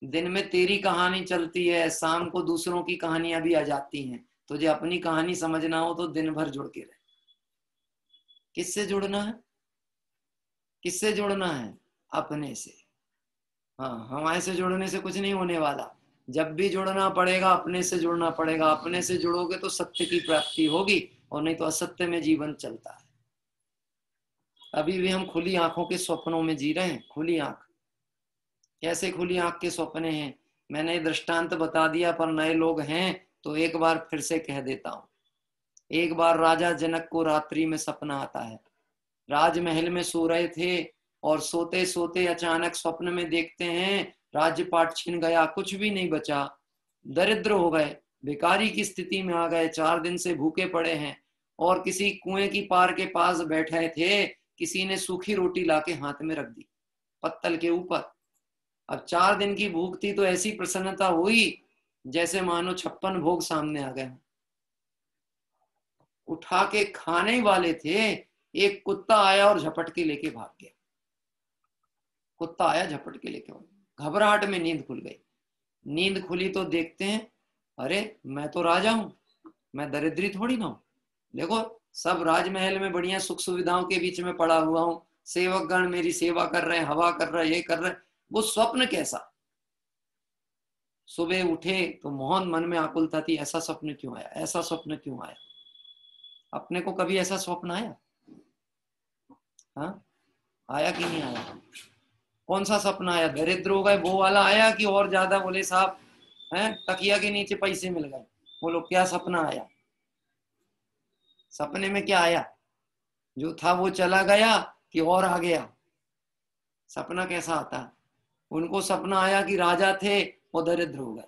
दिन में तेरी कहानी चलती है, शाम को दूसरों की कहानियां भी आ जाती हैं। तुझे अपनी कहानी समझना हो तो दिन भर जुड़ के रहे। किससे जुड़ना है? किससे जुड़ना है? अपने से। हाँ, हमारे से जुड़ने से कुछ नहीं होने वाला। जब भी जुड़ना पड़ेगा अपने से जुड़ना पड़ेगा। अपने से जुड़ोगे तो सत्य की प्राप्ति होगी, और नहीं तो असत्य में जीवन चलता है। अभी भी हम खुली आंखों के स्वप्नों में जी रहे हैं। खुली आंख, कैसे खुली आंख के सपने हैं? मैंने दृष्टांत बता दिया, पर नए लोग हैं तो एक बार फिर से कह देता हूं। एक बार राजा जनक को रात्रि में सपना आता है। राजमहल में सो रहे थे और सोते सोते अचानक स्वप्न में देखते हैं राज्यपाट छिन गया, कुछ भी नहीं बचा, दरिद्र हो गए, भिखारी की स्थिति में आ गए, 4 दिन से भूखे पड़े हैं, और किसी कुएं की पार के पास बैठे थे, किसी ने सूखी रोटी लाके हाथ में रख दी पत्तल के ऊपर। अब 4 दिन की भूख थी तो ऐसी प्रसन्नता हुई जैसे मानो 56 भोग सामने आ गए। उठा के खाने वाले थे, एक कुत्ता आया और झपट के लेके भाग गया। कुत्ता आया, झपट के लेके, घबराहट में नींद खुल गई। नींद खुली तो देखते हैं, अरे मैं तो राजा हूं, मैं दरिद्री थोड़ी ना हूं। देखो, सब राजमहल में बढ़िया सुख सुविधाओं के बीच में पड़ा हुआ हूं, सेवक गण मेरी सेवा कर रहे हैं, हवा कर रहे हैं, ये कर रहे हैं। वो स्वप्न कैसा? सुबह उठे तो मोहन मन में आकुलता थी, ऐसा स्वप्न क्यों आया, ऐसा स्वप्न क्यों आया? अपने को कभी ऐसा स्वप्न आया? हाँ, आया कि नहीं आया? कौन सा सपना आया? दरिद्र हो गए वो वाला आया कि और ज्यादा? बोले साहब हैं तकिया के नीचे पैसे मिल गए। बोलो क्या सपना आया? सपने में क्या आया? जो था वो चला गया कि और आ गया? सपना कैसा आता है? उनको सपना आया कि राजा थे वो दरिद्र हो गए,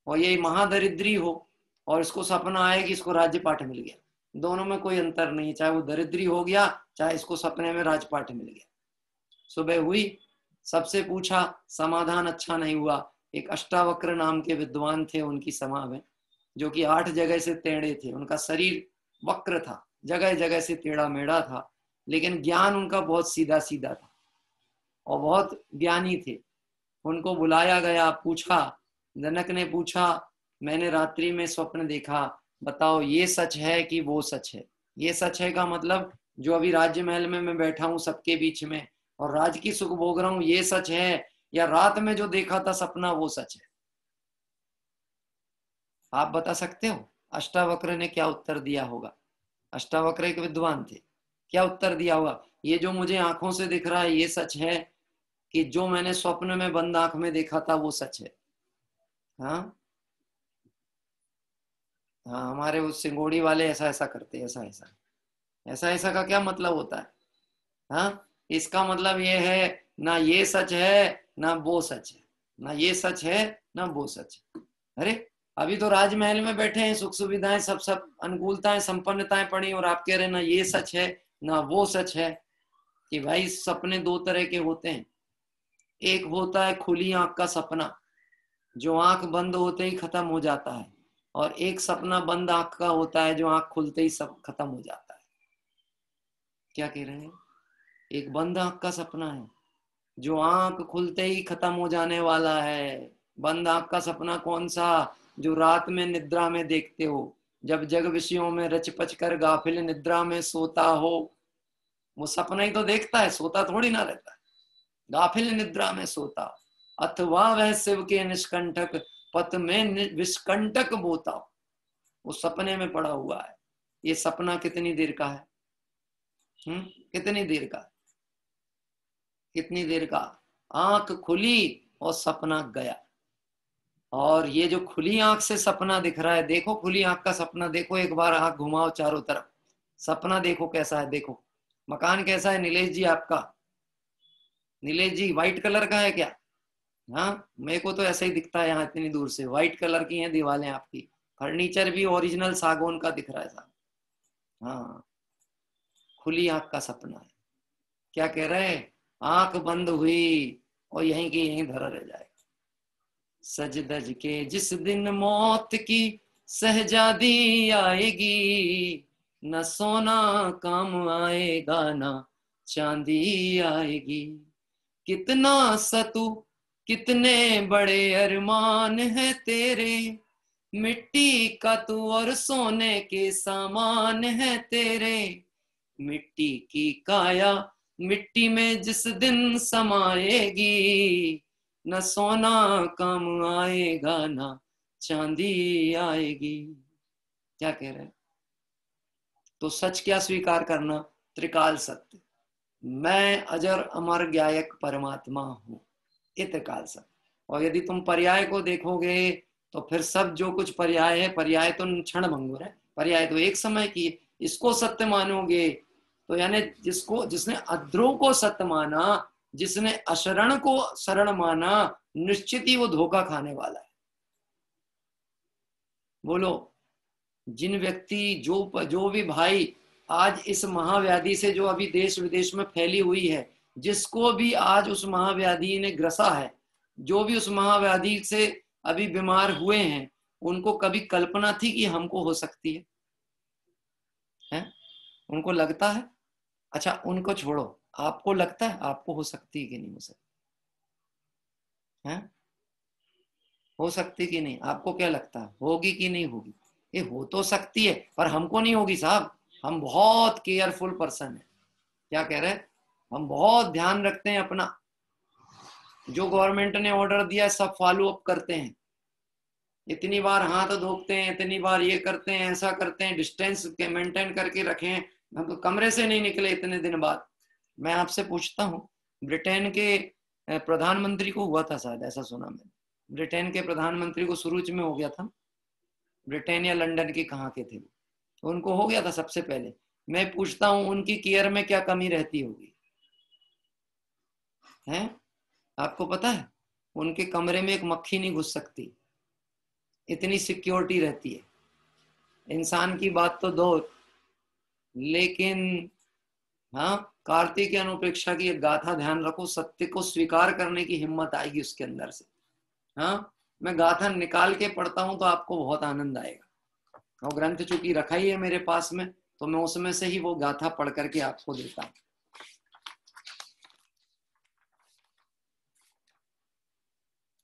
और ये महादरिद्री हो, और इसको सपना आया कि इसको राज्यपाठ मिल गया। दोनों में कोई अंतर नहीं, चाहे वो दरिद्री हो गया चाहे इसको सपने में राजपाट मिल गया। सुबह हुई, सबसे पूछा, समाधान अच्छा नहीं हुआ। एक अष्टावक्र नाम के विद्वान थे उनकी सभा में, जो कि 8 जगह से टेढ़े थे। उनका शरीर वक्र था, जगह जगह से टेढ़ा मेढ़ा था, लेकिन ज्ञान उनका बहुत सीधा सीधा था और बहुत ज्ञानी थे। उनको बुलाया गया, पूछा। जनक ने पूछा, मैंने रात्रि में स्वप्न देखा, बताओ ये सच है कि वो सच है? ये सच है का मतलब जो अभी राज्य महल में मैं बैठा हूं सबके बीच में और राज की सुख भोग रहा हूं, ये सच है, या रात में जो देखा था सपना वो सच है? आप बता सकते हो? अष्टावक्र ने क्या उत्तर दिया होगा? अष्टावक्र एक विद्वान थे, क्या उत्तर दिया होगा? ये जो मुझे आंखों से दिख रहा है ये सच है कि जो मैंने स्वप्न में बंद आंख में देखा था वो सच है? हाँ हाँ, हमारे वो सिंगोड़ी वाले ऐसा ऐसा करते, ऐसा ऐसा। ऐसा ऐसा का क्या मतलब होता है? हाँ, इसका मतलब ये है ना ये सच है ना वो सच है, ना ये सच है ना वो सच है। अरे अभी तो राजमहल में बैठे हैं, सुख सुविधाएं सब सब अनुकूलताएं संपन्नताएं पड़ी, और आप कह रहे हैं ना ये सच है ना वो सच है। कि भाई सपने 2 तरह के होते हैं। एक होता है खुली आंख का सपना, जो आंख बंद होते ही खत्म हो जाता है, और एक सपना बंद आंख का होता है जो आंख खुलते ही सब खत्म हो जाता है। क्या कह रहे हैं? एक बंद आंख का सपना है जो आंख खुलते ही खत्म हो जाने वाला है। बंद आंख का सपना कौन सा? जो रात में निद्रा में देखते हो, जब जग विषयों में रच पच कर गाफिल निद्रा में सोता हो। वो सपना ही तो देखता है, सोता थोड़ी ना रहता है। गाफिल निद्रा में सोता, अथवा वह शिव के निष्कंठक पथ में विष्कंटक बोता। वो सपने में पड़ा हुआ है। ये सपना कितनी देर का है? कितनी देर का? कितनी देर का? आंख खुली और सपना गया। और ये जो खुली आंख से सपना दिख रहा है, देखो खुली आंख का सपना देखो, एक बार आंख घुमाओ चारों तरफ, सपना देखो कैसा है। देखो मकान कैसा है नीलेश जी आपका? नीलेश जी व्हाइट कलर का है क्या? हाँ, मेरे को तो ऐसा ही दिखता है यहाँ इतनी दूर से, व्हाइट कलर की हैं दीवारें आपकी। फर्नीचर भी ओरिजिनल सागौन का दिख रहा है साहब। हाँ, खुली आंख का सपना है। क्या कह रहे हैं? आंख बंद हुई और यहीं की यहीं धरा रह जाएगा। सज धज के जिस दिन मौत की सहजादी आएगी, न सोना काम आएगा न चांदी आएगी। कितना सतू कितने बड़े अरमान है तेरे, मिट्टी का तू और सोने के सामान है तेरे। मिट्टी की काया मिट्टी में जिस दिन समाएगी, न सोना काम आएगा न चांदी आएगी। क्या कह रहे हैं? तो सच क्या स्वीकार करना? त्रिकाल सत्य, मैं अजर अमर ज्ञायक परमात्मा हूं, ये त्रिकाल सत्य। और यदि तुम पर्याय को देखोगे तो फिर सब जो कुछ पर्याय है, पर्याय तो क्षण भंगुर है, पर्याय तो एक समय की। इसको सत्य मानोगे तो यानी जिसने अध्रुव को सत्य माना, जिसने अशरण को शरण माना, निश्चित ही वो धोखा खाने वाला है। बोलो, जिन व्यक्ति जो भी भाई आज इस महाव्याधि से जो अभी देश विदेश में फैली हुई है, जिसको भी आज उस महाव्याधि ने ग्रसा है, जो भी उस महाव्याधि से अभी बीमार हुए हैं, उनको कभी कल्पना थी कि हमको हो सकती है? उनको लगता है? अच्छा उनको छोड़ो, आपको लगता है आपको हो सकती है कि नहीं हो सकती है? हो सकती कि नहीं? आपको क्या लगता है, होगी कि नहीं होगी? ये हो तो सकती है पर हमको नहीं होगी साहब। हम बहुत केयरफुल पर्सन है। क्या कह रहे हैं? हम बहुत ध्यान रखते हैं अपना, जो गवर्नमेंट ने ऑर्डर दिया सब फॉलो अप करते हैं। इतनी बार हाथ धोते हैं, इतनी बार ये करते हैं, ऐसा करते हैं, डिस्टेंस के मेंटेन करके रखें। हम तो कमरे से नहीं निकले इतने दिन बाद। मैं आपसे पूछता हूँ, ब्रिटेन के प्रधानमंत्री को हुआ था शायद, ऐसा सुना मैंने। ब्रिटेन के प्रधानमंत्री को शुरू में हो गया था, ब्रिटेन या लंदन के कहाँ के थे, तो उनको हो गया था सबसे पहले। मैं पूछता हूँ उनकी केयर में क्या कमी रहती होगी, हैं? आपको पता है? उनके कमरे में एक मक्खी नहीं घुस सकती, इतनी सिक्योरिटी रहती है। इंसान की बात तो दो, लेकिन हाँ, कार्तिक की अनुपेक्षा की एक गाथा ध्यान रखो, सत्य को स्वीकार करने की हिम्मत आएगी उसके अंदर से। हाँ, मैं गाथा निकाल के पढ़ता हूं तो आपको बहुत आनंद आएगा, और ग्रंथ चूंकि रखा ही है मेरे पास में, तो मैं उसमें से ही वो गाथा पढ़ करके आपको देता हूं।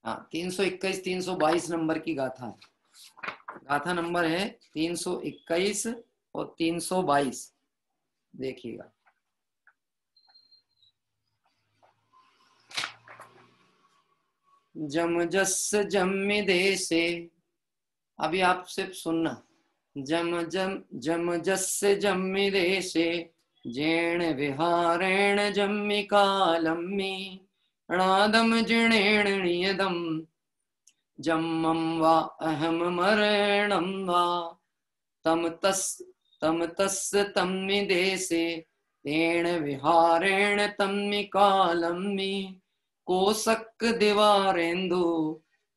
हाँ, 321 322 नंबर की गाथा है, गाथा नंबर है 321 और 322, देखिएगा। जम जस जम्मि देशे, अभी आप सिर्फ सुनना। जम जस जम्मि देशे, जैन विहारेण जम्मि कालम्मि, अणादम जिणेण नियदम, जम्मं वा अहम मरणं वा, तम तस् तम्मि देशे, तेन विहारेण तम्मि कालम्मि, कोसक दीवारेन्दु,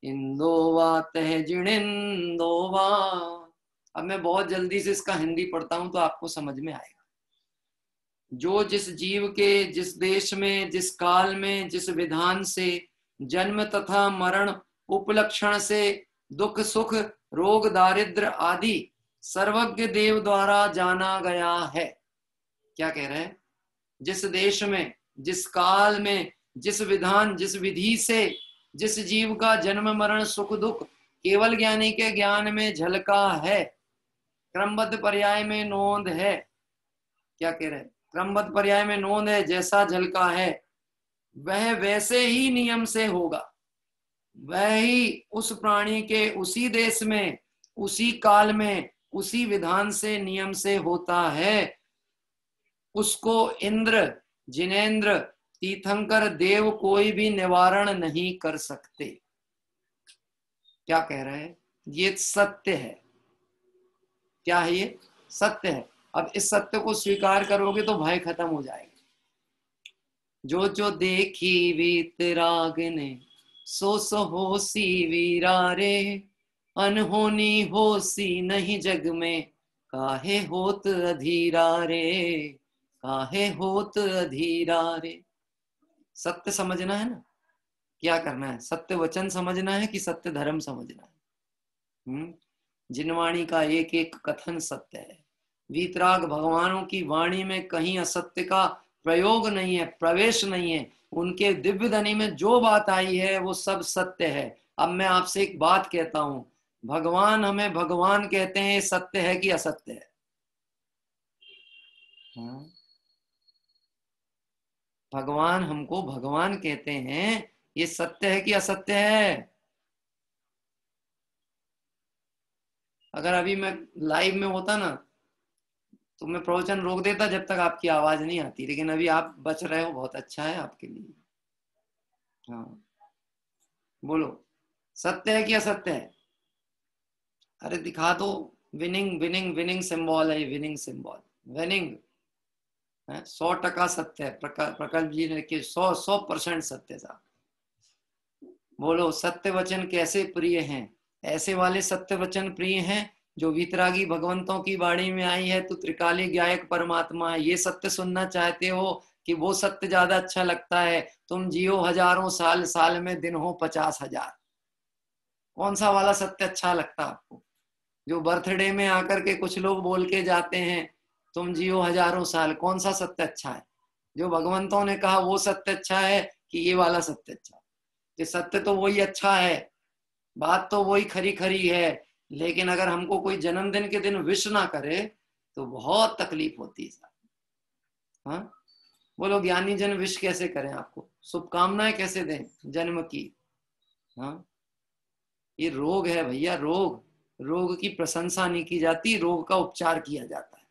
इंदो वा तहजिणिंदो वा। अब मैं बहुत जल्दी से इसका हिंदी पढ़ता हूं तो आपको समझ में आएगा। जो जिस जीव के, जिस देश में, जिस काल में, जिस विधान से, जन्म तथा मरण उपलक्षण से, दुख सुख रोग दारिद्र आदि सर्वज्ञ देव द्वारा जाना गया है। क्या कह रहे हैं? जिस देश में, जिस काल में, जिस विधान, जिस विधि से जिस जीव का जन्म मरण सुख दुख केवल ज्ञानी के ज्ञान में झलका है, क्रमबद्ध पर्याय में नोंद है। क्या कह रहे हैं? क्रमबद्ध पर्याय में नोंद है, जैसा झलका है वह वैसे ही नियम से होगा, वह ही उस प्राणी के उसी देश में, उसी काल में, उसी विधान से, नियम से होता है। उसको इंद्र, जिनेंद्र, तीर्थंकर देव कोई भी निवारण नहीं कर सकते। क्या कह रहे हैं? ये सत्य है। क्या है ये? सत्य है। अब इस सत्य को स्वीकार करोगे तो भय खत्म हो जाएगा। जो जो देखी वीतराग ने, सो सो होसी वीरारे, अनहोनी होसी नहीं जग में, काहे होत अधीरा रे, काहे होत अधीरा रे। सत्य समझना है ना, क्या करना है? सत्य वचन समझना है कि सत्य धर्म समझना है? जिनवाणी का एक एक कथन सत्य है। वीतराग भगवानों की वाणी में कहीं असत्य का प्रयोग नहीं है, प्रवेश नहीं है। उनके दिव्य धनी में जो बात आई है वो सब सत्य है। अब मैं आपसे एक बात कहता हूं, भगवान हमें भगवान कहते हैं, सत्य है कि असत्य है? भगवान हमको भगवान कहते हैं, ये सत्य है कि असत्य है? अगर अभी मैं लाइव में होता ना तो मैं प्रवचन रोक देता जब तक आपकी आवाज नहीं आती, लेकिन अभी आप बच रहे हो, बहुत अच्छा है आपके लिए। हाँ, बोलो, सत्य है कि असत्य है? अरे दिखा दो। विनिंग विनिंग विनिंग सिंबल है, विनिंग सिंबल, विनिंग 100% सत्य है। प्रकल्प जी ने कि 100% सत्य साहब। बोलो, सत्य वचन कैसे प्रिय हैं? ऐसे वाले सत्य वचन प्रिय हैं जो वीतरागी भगवंतों की वाणी में आई है, तो त्रिकाली गायक परमात्मा है। ये सत्य सुनना चाहते हो कि वो सत्य ज्यादा अच्छा लगता है? तुम जियो हजारों साल, साल में दिन हो 50,000। कौन सा वाला सत्य अच्छा लगता आपको? जो बर्थडे में आकर के कुछ लोग बोल के जाते हैं तुम जियो हजारों साल, कौन सा सत्य अच्छा है? जो भगवंतों ने कहा वो सत्य अच्छा है कि ये वाला सत्य अच्छा है? ये सत्य तो वही अच्छा है, बात तो वही खरी खरी है, लेकिन अगर हमको कोई जन्मदिन के दिन विश ना करे तो बहुत तकलीफ होती है। हाँ, बोलो, ज्ञानी जन विश कैसे करें आपको? शुभकामनाएं कैसे दें जन्म की? हाँ, ये रोग है भैया, रोग। रोग की प्रशंसा नहीं की जाती, रोग का उपचार किया जाता है।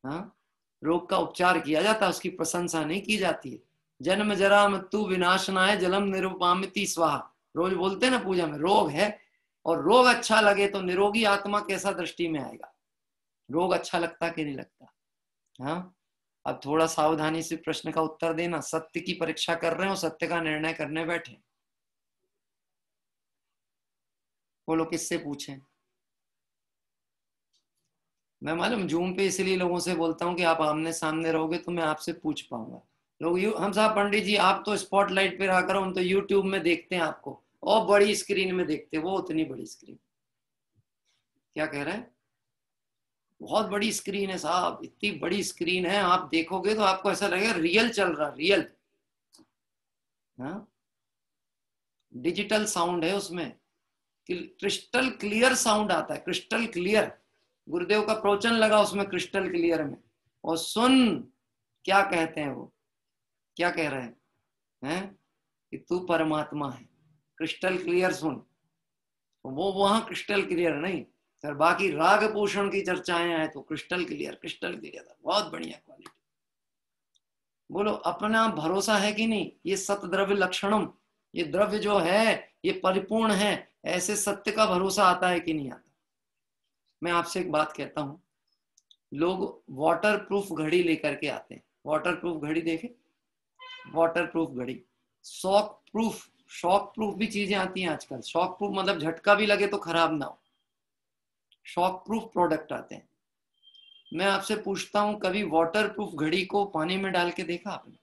हाँ, रोग का उपचार किया जाता है, उसकी प्रशंसा नहीं की जाती है। जन्म जरा मृत्यु विनाशनाय जलम निरुपामिति स्वाहा, रोज बोलते हैं ना पूजा में। रोग है और रोग अच्छा लगे तो निरोगी आत्मा कैसा दृष्टि में आएगा? रोग अच्छा लगता कि नहीं लगता? हाँ, अब थोड़ा सावधानी से प्रश्न का उत्तर देना। सत्य की परीक्षा कर रहे हो, सत्य का निर्णय करने बैठे, बोलो किससे पूछें? मैं मालूम जूम पे इसलिए लोगों से बोलता हूँ कि आप आमने सामने रहोगे तो मैं आपसे पूछ पाऊंगा। लोग हम साहब पंडित जी आप तो स्पॉटलाइट पे रहा करो, हम तो यूट्यूब में देखते हैं आपको, और बड़ी स्क्रीन में देखते, वो उतनी बड़ी स्क्रीन। क्या कह रहे हैं? बहुत बड़ी स्क्रीन है साहब, इतनी बड़ी स्क्रीन है, आप देखोगे तो आपको ऐसा लगेगा रियल चल रहा, रियल। हाँ, डिजिटल साउंड है उसमें, क्रिस्टल क्लियर साउंड आता है, क्रिस्टल क्लियर। गुरुदेव का प्रवचन लगा उसमें क्रिस्टल क्लियर में, और सुन क्या कहते हैं वो, क्या कह रहे हैं कि तू परमात्मा है, क्रिस्टल क्लियर सुन। वो वहां क्रिस्टल क्लियर नहीं, फिर बाकी राग पोषण की चर्चाएं हैं तो क्रिस्टल क्लियर, क्रिस्टल क्लियर, बहुत बढ़िया क्वालिटी। बोलो अपना भरोसा है कि नहीं? ये सत द्रव्य लक्षणम, ये द्रव्य जो है ये परिपूर्ण है, ऐसे सत्य का भरोसा आता है कि नहीं आता? मैं आपसे एक बात कहता हूं, लोग वाटर प्रूफ घड़ी लेकर के आते हैं। वाटर प्रूफ घड़ी देखे? वाटर प्रूफ घड़ी, शॉक प्रूफ भी चीजें आती हैं आजकल। शॉक प्रूफ मतलब झटका भी लगे तो खराब ना हो, शॉक प्रूफ प्रोडक्ट आते हैं। मैं आपसे पूछता हूं, कभी वाटर प्रूफ घड़ी को पानी में डाल के देखा आपने?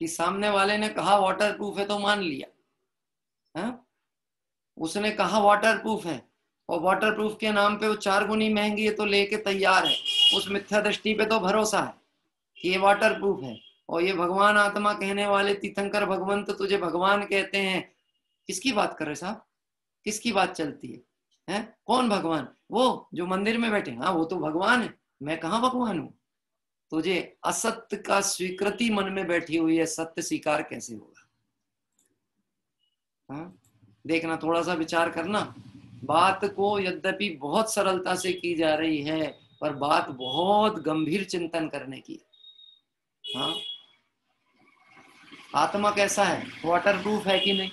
कि सामने वाले ने कहा वाटर प्रूफ है तो मान लिया, है? उसने कहा वाटर प्रूफ है और वाटर प्रूफ के नाम पे वो 4 गुनी महंगी है तो लेके तैयार है, उस मिथ्या दृष्टि पे तो भरोसा है कि ये वाटर प्रूफ है। और ये भगवान आत्मा कहने वाले तीर्थंकर भगवंत तुझे भगवान कहते हैं। किसकी बात कर रहे साहब? किसकी बात चलती है? हैं? कौन भगवान? वो जो मंदिर में बैठे, हाँ वो तो भगवान है, मैं कहाँ भगवान हूं? तुझे असत्य का स्वीकृति मन में बैठी हुई है, सत्य स्वीकार कैसे होगा? हाँ, देखना, थोड़ा सा विचार करना। बात को यद्यपि बहुत सरलता से की जा रही है, पर बात बहुत गंभीर चिंतन करने की है। हाँ, आत्मा कैसा है? वाटर प्रूफ है कि नहीं?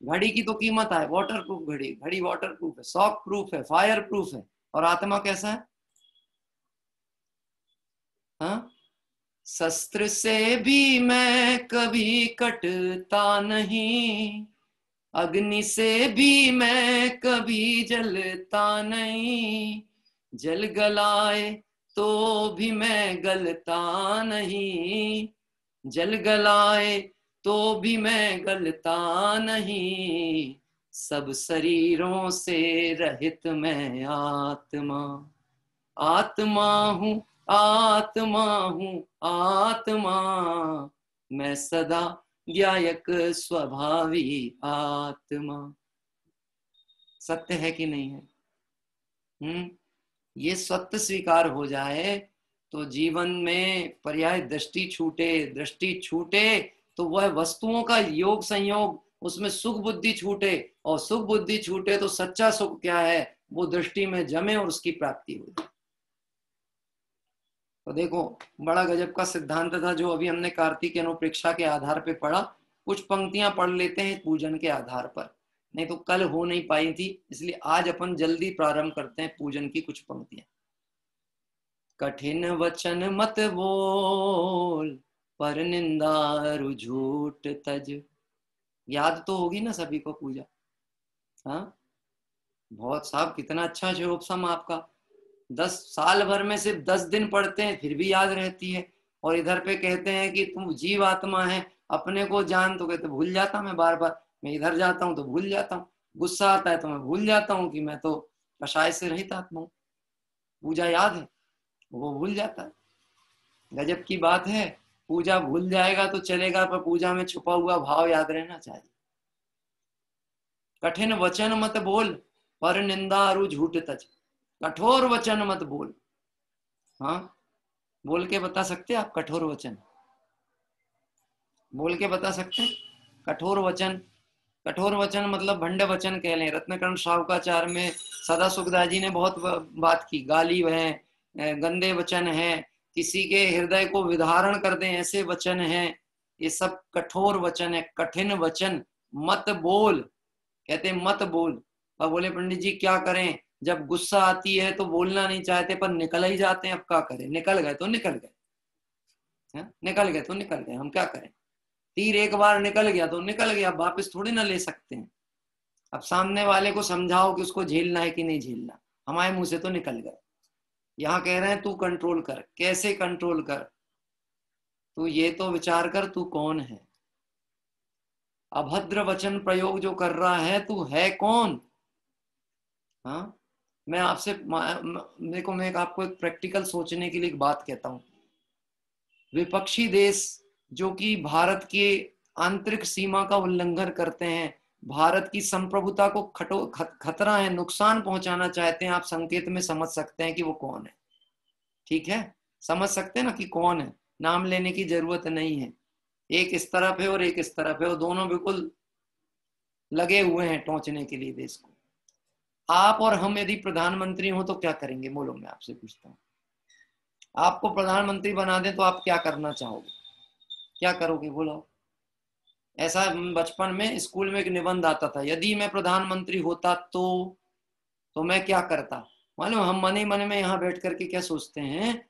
घड़ी की तो कीमत है, वाटर प्रूफ घड़ी, घड़ी वाटर प्रूफ है, शॉक प्रूफ है, फायर प्रूफ है। और आत्मा कैसा है? हाँ, शस्त्र से भी मैं कभी कटता नहीं, अग्नि से भी मैं कभी जलता नहीं, जल गलाए तो भी मैं गलता नहीं, जल गलाए तो भी मैं गलता नहीं, सब शरीरों से रहित मैं आत्मा, आत्मा हूँ आत्मा हूँ आत्मा, मैं सदा ज्ञायक स्वभावी आत्मा। सत्य है कि नहीं है? ये सत्य स्वीकार हो जाए तो जीवन में पर्याय दृष्टि छूटे तो वह वस्तुओं का योग संयोग, उसमें सुख बुद्धि छूटे, और सुख बुद्धि छूटे तो सच्चा सुख क्या है वो दृष्टि में जमे और उसकी प्राप्ति हो जाए। तो देखो बड़ा गजब का सिद्धांत था जो अभी हमने कार्तिक अनुप्रेक्षा के आधार पे पढ़ा। कुछ पंक्तियां पढ़ लेते हैं पूजन के आधार पर, नहीं तो कल हो नहीं पाई थी, इसलिए आज अपन जल्दी प्रारंभ करते हैं पूजन की कुछ पंक्तियां। कठिन वचन मत बोल, पर निंदा झूठ तज। याद तो होगी ना सभी को पूजा? हाँ, बहुत साहब, कितना अच्छा शोभसम आपका। 10 साल भर में सिर्फ 10 दिन पढ़ते हैं फिर भी याद रहती है, और इधर पे कहते हैं कि तुम जीव आत्मा है, अपने को जान, तो कहते भूल जाता मैं बार बार। मैं इधर जाता हूँ तो भूल जाता हूँ, गुस्सा आता है तो मैं भूल जाता हूँ कि मैं तो कषाय से रहित आत्मा हूँ। पूजा याद है, वो भूल जाता है। गजब की बात है, पूजा भूल जाएगा तो चलेगा, पर पूजा में छुपा हुआ भाव याद रहना चाहिए। कठिन वचन मत बोल, पर निंदा अरु झूठ तज। कठोर वचन मत बोल। हाँ, बोल के बता सकते आप कठोर वचन? बोल के बता सकते हैं कठोर वचन? कठोर वचन मतलब भंड वचन कह लें। रत्नकर्ण शावकाचार में सदा सुखदास जी ने बहुत बात की, गाली है, गंदे वचन है, किसी के हृदय को विदारण कर दें ऐसे वचन हैं। ये सब कठोर वचन है, कठिन वचन। मत बोल, कहते मत बोल। अब बोले पंडित जी क्या करें, जब गुस्सा आती है तो बोलना नहीं चाहते पर निकल ही जाते हैं, अब क्या करें। निकल गए तो निकल गए, निकल गए तो निकल गए, हम क्या करें। तीर एक बार निकल गया तो निकल गया, वापस थोड़ी ना ले सकते हैं। अब सामने वाले को समझाओ कि उसको झेलना है कि नहीं झेलना, हमारे मुंह से तो निकल गए। यहाँ कह रहे हैं तू कंट्रोल कर। कैसे कंट्रोल कर, तू ये तो विचार कर तू कौन है। अभद्र वचन प्रयोग जो कर रहा है तू है कौन। हाँ, मैं आपसे देखो, मैं आपको एक प्रैक्टिकल सोचने के लिए एक बात कहता हूं। विपक्षी देश जो कि भारत के आंतरिक सीमा का उल्लंघन करते हैं, भारत की संप्रभुता को खतरा है, नुकसान पहुंचाना चाहते हैं, आप संकेत में समझ सकते हैं कि वो कौन है। ठीक है, समझ सकते हैं ना कि कौन है। नाम लेने की जरूरत नहीं है। एक इस तरफ है और एक इस तरफ है, और दोनों बिल्कुल लगे हुए हैं टोंचने के लिए देश को। आप और हम यदि प्रधानमंत्री हो तो क्या करेंगे, बोलो। मैं आपसे पूछता हूँ, आपको प्रधानमंत्री बना दें तो आप क्या करना चाहोगे, क्या करोगे, बोलो। ऐसा बचपन में स्कूल में एक निबंध आता था, यदि मैं प्रधानमंत्री होता तो मैं क्या करता। मालूम हम मन ही मन में यहाँ बैठ करके क्या सोचते हैं,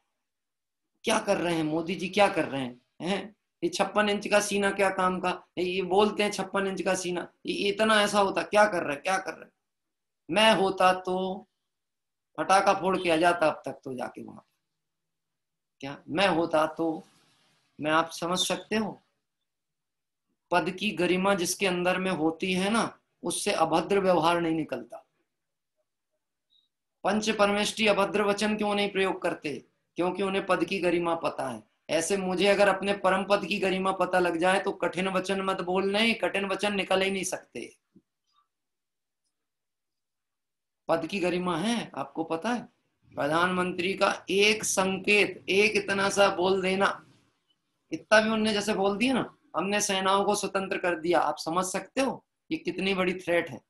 क्या कर रहे हैं मोदी जी, क्या कर रहे हैं। ये 56 इंच का सीना क्या काम का, ये बोलते हैं 56 इंच का सीना, ये इतना ऐसा होता, क्या कर रहे, क्या कर रहे। मैं होता तो फटाका फोड़ के आ जाता अब तक तो जाके वहां। क्या मैं होता तो, मैं, आप समझ सकते हो। पद की गरिमा जिसके अंदर में होती है ना, उससे अभद्र व्यवहार नहीं निकलता। पंच परमेष्ठी अभद्र वचन क्यों नहीं प्रयोग करते, क्योंकि उन्हें पद की गरिमा पता है। ऐसे मुझे अगर अपने परम पद की गरिमा पता लग जाए तो कठिन वचन मत बोलने, कठिन वचन निकल ही नहीं सकते। पद की गरिमा है, आपको पता है। प्रधानमंत्री का एक संकेत, एक इतना सा बोल देना, इतना भी उनने जैसे बोल दिया ना, हमने सेनाओं को स्वतंत्र कर दिया, आप समझ सकते हो ये कितनी बड़ी थ्रेट है,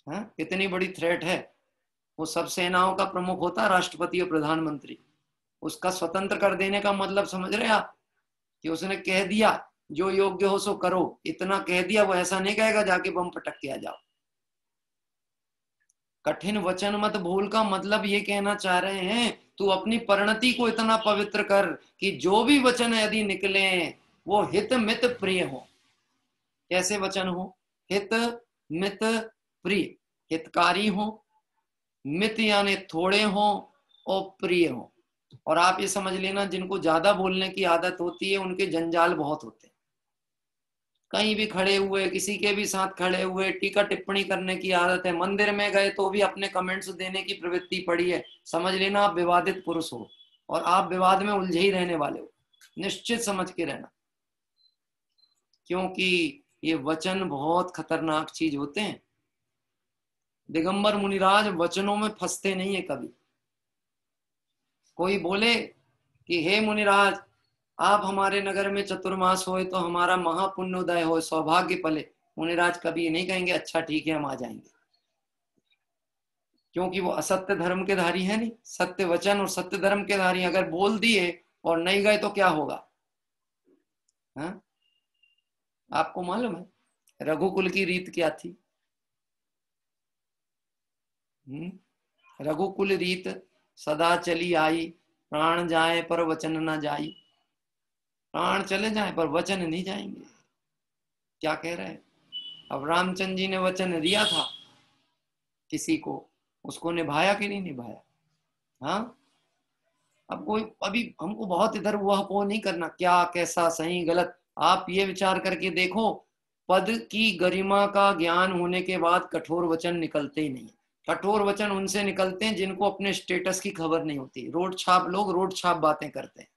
कितनी बड़ी थ्रेट है। वो सब सेनाओं का प्रमुख होता है राष्ट्रपति और प्रधानमंत्री, उसका स्वतंत्र कर देने का मतलब समझ रहे आप, कि उसने कह दिया जो योग्य हो सो करो, इतना कह दिया। वो ऐसा नहीं कहेगा जाके बम पटक के आ जाओ। कठिन वचन मत भूल का मतलब ये कहना चाह रहे हैं, तू अपनी परिणति को इतना पवित्र कर कि जो भी वचन यदि निकले वो हित मित प्रिय हो। कैसे वचन हो, हित मित प्रिय, हितकारी हो, मित यानी थोड़े हो, और प्रिय हो। और आप ये समझ लेना, जिनको ज्यादा बोलने की आदत होती है उनके जंजाल बहुत होते हैं। कहीं भी खड़े हुए, किसी के भी साथ खड़े हुए, टीका टिप्पणी करने की आदत है। मंदिर में गए तो भी अपने कमेंट्स देने की प्रवृत्ति पड़ी है। समझ लेना आप विवादित पुरुष हो और आप विवाद में उलझे ही रहने वाले हो, निश्चित समझ के रहना। क्योंकि ये वचन बहुत खतरनाक चीज होते हैं। दिगंबर मुनिराज वचनों में फंसते नहीं है कभी। कोई बोले कि हे मुनिराज, आप हमारे नगर में चतुर्मास होए तो हमारा महापुण्योदय हो, सौभाग्य पले। मुनिराज कभी नहीं कहेंगे अच्छा ठीक है हम आ जाएंगे, क्योंकि वो असत्य धर्म के धारी है नहीं। सत्य वचन और सत्य धर्म के धारी अगर बोल दिए और नहीं गए तो क्या होगा। आपको मालूम है रघुकुल की रीत क्या थी। रघुकुल रीत सदा चली आई, प्राण जाए पर वचन न जाई। प्राण चले जाए पर वचन नहीं जाएंगे। क्या कह रहे हैं। अब रामचंद्र जी ने वचन दिया था किसी को, उसको निभाया कि नहीं निभाया। हाँ, अब कोई अभी हमको बहुत इधर वह को नहीं करना, क्या कैसा सही गलत। आप ये विचार करके देखो, पद की गरिमा का ज्ञान होने के बाद कठोर वचन निकलते ही नहीं। कठोर वचन उनसे निकलते हैं जिनको अपने स्टेटस की खबर नहीं होती। रोड छाप लोग रोड छाप बातें करते हैं।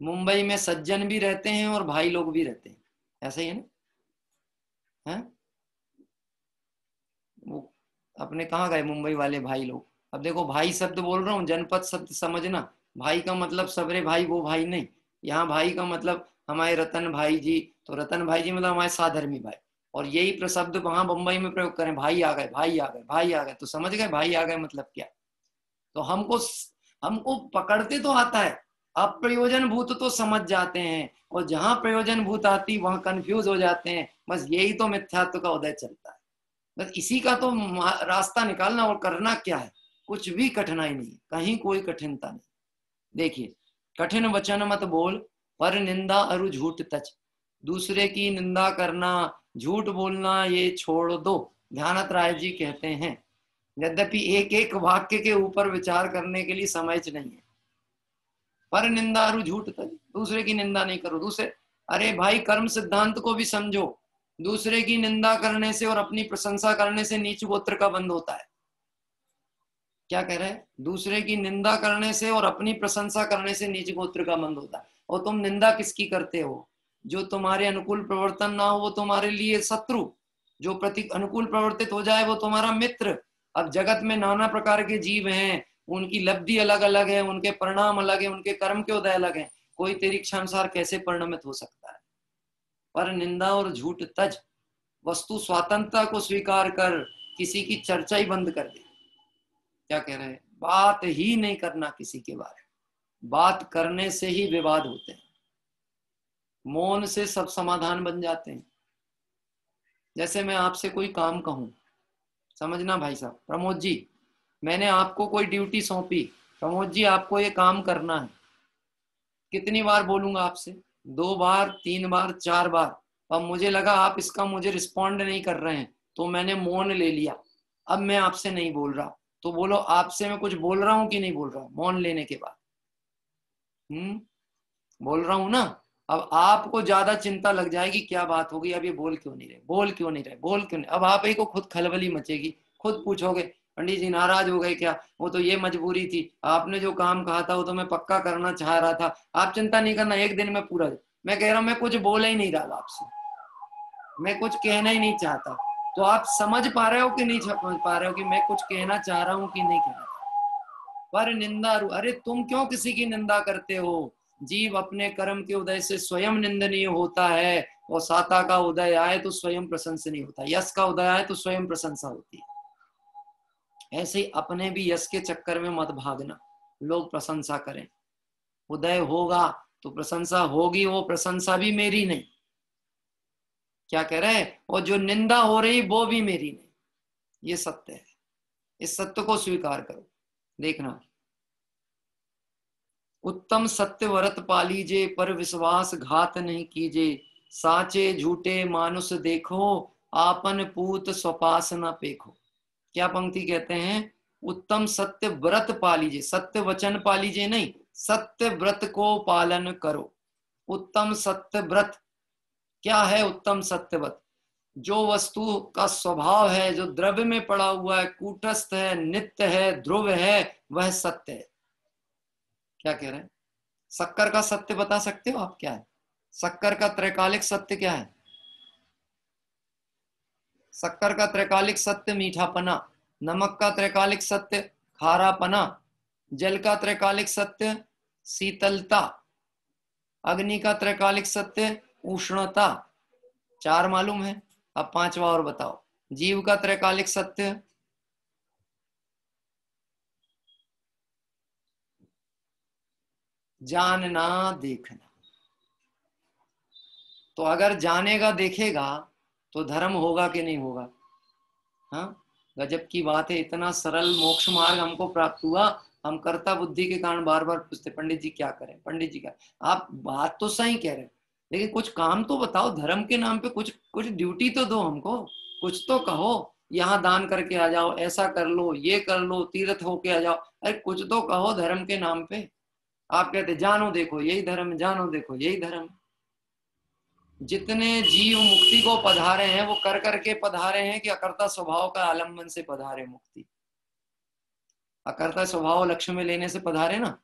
मुंबई में सज्जन भी रहते हैं और भाई लोग भी रहते हैं, ऐसा ही है ना। है वो अपने कहाँ गए मुंबई वाले भाई लोग। अब देखो, भाई शब्द बोल रहा हूँ, जनपद शब्द समझना। भाई का मतलब सबरे भाई वो भाई नहीं। यहाँ भाई का मतलब हमारे रतन भाई जी, तो रतन भाई जी मतलब हमारे साधर्मी भाई। और यही प्रशब्द वहां बंबई में प्रयोग करें, भाई आ गए, भाई आ गए, भाई आ गए, तो समझ गए भाई आ गए मतलब क्या। तो हमको हमको पकड़ते तो आता है, अप्रयोजन भूत तो समझ जाते हैं, और जहां प्रयोजन भूत आती वहां कंफ्यूज हो जाते हैं। बस यही तो मिथ्यात्व का उदय चलता है। बस इसी का तो रास्ता निकालना, और करना क्या है, कुछ भी कठिनाई नहीं, कहीं कोई कठिनता नहीं। देखिए, कठिन वचन मत बोल, पर निंदा अरु झूठ तच। दूसरे की निंदा करना, झूठ बोलना, ये छोड़ दो। ध्यानत राय जी कहते हैं, यद्यपि एक एक वाक्य के ऊपर विचार करने के लिए समय नहीं है। पर निंदा अरु झूठ तच, दूसरे की निंदा नहीं करो। दूसरे, अरे भाई कर्म सिद्धांत को भी समझो। दूसरे की निंदा करने से और अपनी प्रशंसा करने से नीच गोत्र का बंध होता है। क्या कह रहे हैं? दूसरे की निंदा करने से और अपनी प्रशंसा करने से नीच गोत्र का बंध होता है। और तुम निंदा किसकी करते हो? जो तुम्हारे अनुकूल प्रवर्तन ना हो वो तुम्हारे लिए शत्रु, जो प्रति अनुकूल प्रवर्तित हो जाए वो तुम्हारा मित्र। अब जगत में नाना प्रकार के जीव हैं, उनकी लब्धि अलग अलग है, उनके परिणाम अलग है, उनके कर्म के उदय अलग है। कोई तेरी इच्छा अनुसार कैसे परिणमित हो सकता है? पर निंदा और झूठ तज, वस्तु स्वातंत्रता को स्वीकार कर, किसी की चर्चा ही बंद कर दे। क्या कह रहे हैं? बात ही नहीं करना किसी के बारे में। बात करने से ही विवाद होते हैं, मौन से सब समाधान बन जाते हैं। जैसे मैं आपसे कोई काम कहूं, समझना भाई साहब, प्रमोद जी मैंने आपको कोई ड्यूटी सौंपी, प्रमोद जी आपको ये काम करना है। कितनी बार बोलूंगा आपसे? 2 बार, 3 बार, 4 बार। अब मुझे लगा आप इसका मुझे रिस्पॉन्ड नहीं कर रहे हैं, तो मैंने मौन ले लिया। अब मैं आपसे नहीं बोल रहा, तो बोलो आपसे मैं कुछ बोल रहा हूं कि नहीं बोल रहा हूं मौन लेने के बाद? बोल रहा हूं ना। अब आपको ज्यादा चिंता लग जाएगी, क्या बात होगी, अब ये बोल क्यों नहीं रहे, बोल क्यों नहीं रहे, बोल क्यों नहीं। अब आप ही को खुद खलबली मचेगी, खुद पूछोगे पंडित जी नाराज हो गए क्या? वो तो ये मजबूरी थी, आपने जो काम कहा था वो तो मैं पक्का करना चाह रहा था। आप चिंता नहीं करना, एक दिन में पूरा। मैं कह रहा हूं मैं कुछ बोल ही नहीं रहा आपसे, मैं कुछ कहना ही नहीं चाहता। तो आप समझ पा रहे हो कि नहीं समझ पा रहे हो कि मैं कुछ कहना चाह रहा हूं कि नहीं कहना? पर निंदा, अरे तुम क्यों किसी की निंदा करते हो? जीव अपने कर्म के उदय से स्वयं निंदनीय होता है, और साता का उदय आए तो स्वयं प्रशंसनीय होता है, यश का उदय आए तो स्वयं प्रशंसा होती है। ऐसे ही अपने भी यश के चक्कर में मत भागना, लोग प्रशंसा करें, उदय होगा तो प्रशंसा होगी, वो प्रशंसा भी मेरी नहीं। क्या कह रहे हैं? और जो निंदा हो रही वो भी मेरी नहीं। ये सत्य है, इस सत्य को स्वीकार करो। देखना, उत्तम सत्य व्रत पालीजे, पर विश्वास घात नहीं कीजे। साचे झूठे मानुष देखो, आपन पूत स्वपास न पेखो। क्या पंक्ति कहते हैं? उत्तम सत्य व्रत पालीजे, सत्य वचन पालीजे नहीं, सत्य व्रत को पालन करो। उत्तम सत्य व्रत क्या है? उत्तम सत्य व्रत जो वस्तु का स्वभाव है, जो द्रव्य में पड़ा हुआ है, कूटस्थ है, नित्य है, ध्रुव है, वह सत्य है। क्या कह रहे हैं? शक्कर का सत्य बता सकते हो आप क्या है? शक्कर का त्रैकालिक सत्य क्या है? शक्कर का त्रैकालिक सत्य मीठापना, नमक का त्रैकालिक सत्य खारापना, जल का त्रैकालिक सत्य शीतलता, अग्नि का त्रैकालिक सत्य उष्णता। 4 मालूम है, अब 5वां और बताओ। जीव का त्रैकालिक सत्य जानना देखना। तो अगर जानेगा देखेगा तो धर्म होगा कि नहीं होगा? हाँ, गजब की बात है, इतना सरल मोक्ष मार्ग हमको प्राप्त हुआ। हम कर्ता बुद्धि के कारण बार बार पूछते पंडित जी क्या करें, पंडित जी क्या। आप बात तो सही कह रहे हैं, लेकिन कुछ काम तो बताओ, धर्म के नाम पे कुछ कुछ ड्यूटी तो दो हमको, कुछ तो कहो। यहाँ दान करके आ जाओ, ऐसा कर लो, ये कर लो, तीर्थ होके आ जाओ। अरे कुछ तो कहो धर्म के नाम पे। आप कहते जानो देखो यही धर्म, जानो देखो यही धर्म। जितने जीव मुक्ति को पधारे हैं वो कर करके पधारे हैं कि अकर्ता स्वभाव का आलम्बन से पधारे मुक्ति। अकर्ता स्वभाव लक्ष्य में लेने से पधारे ना,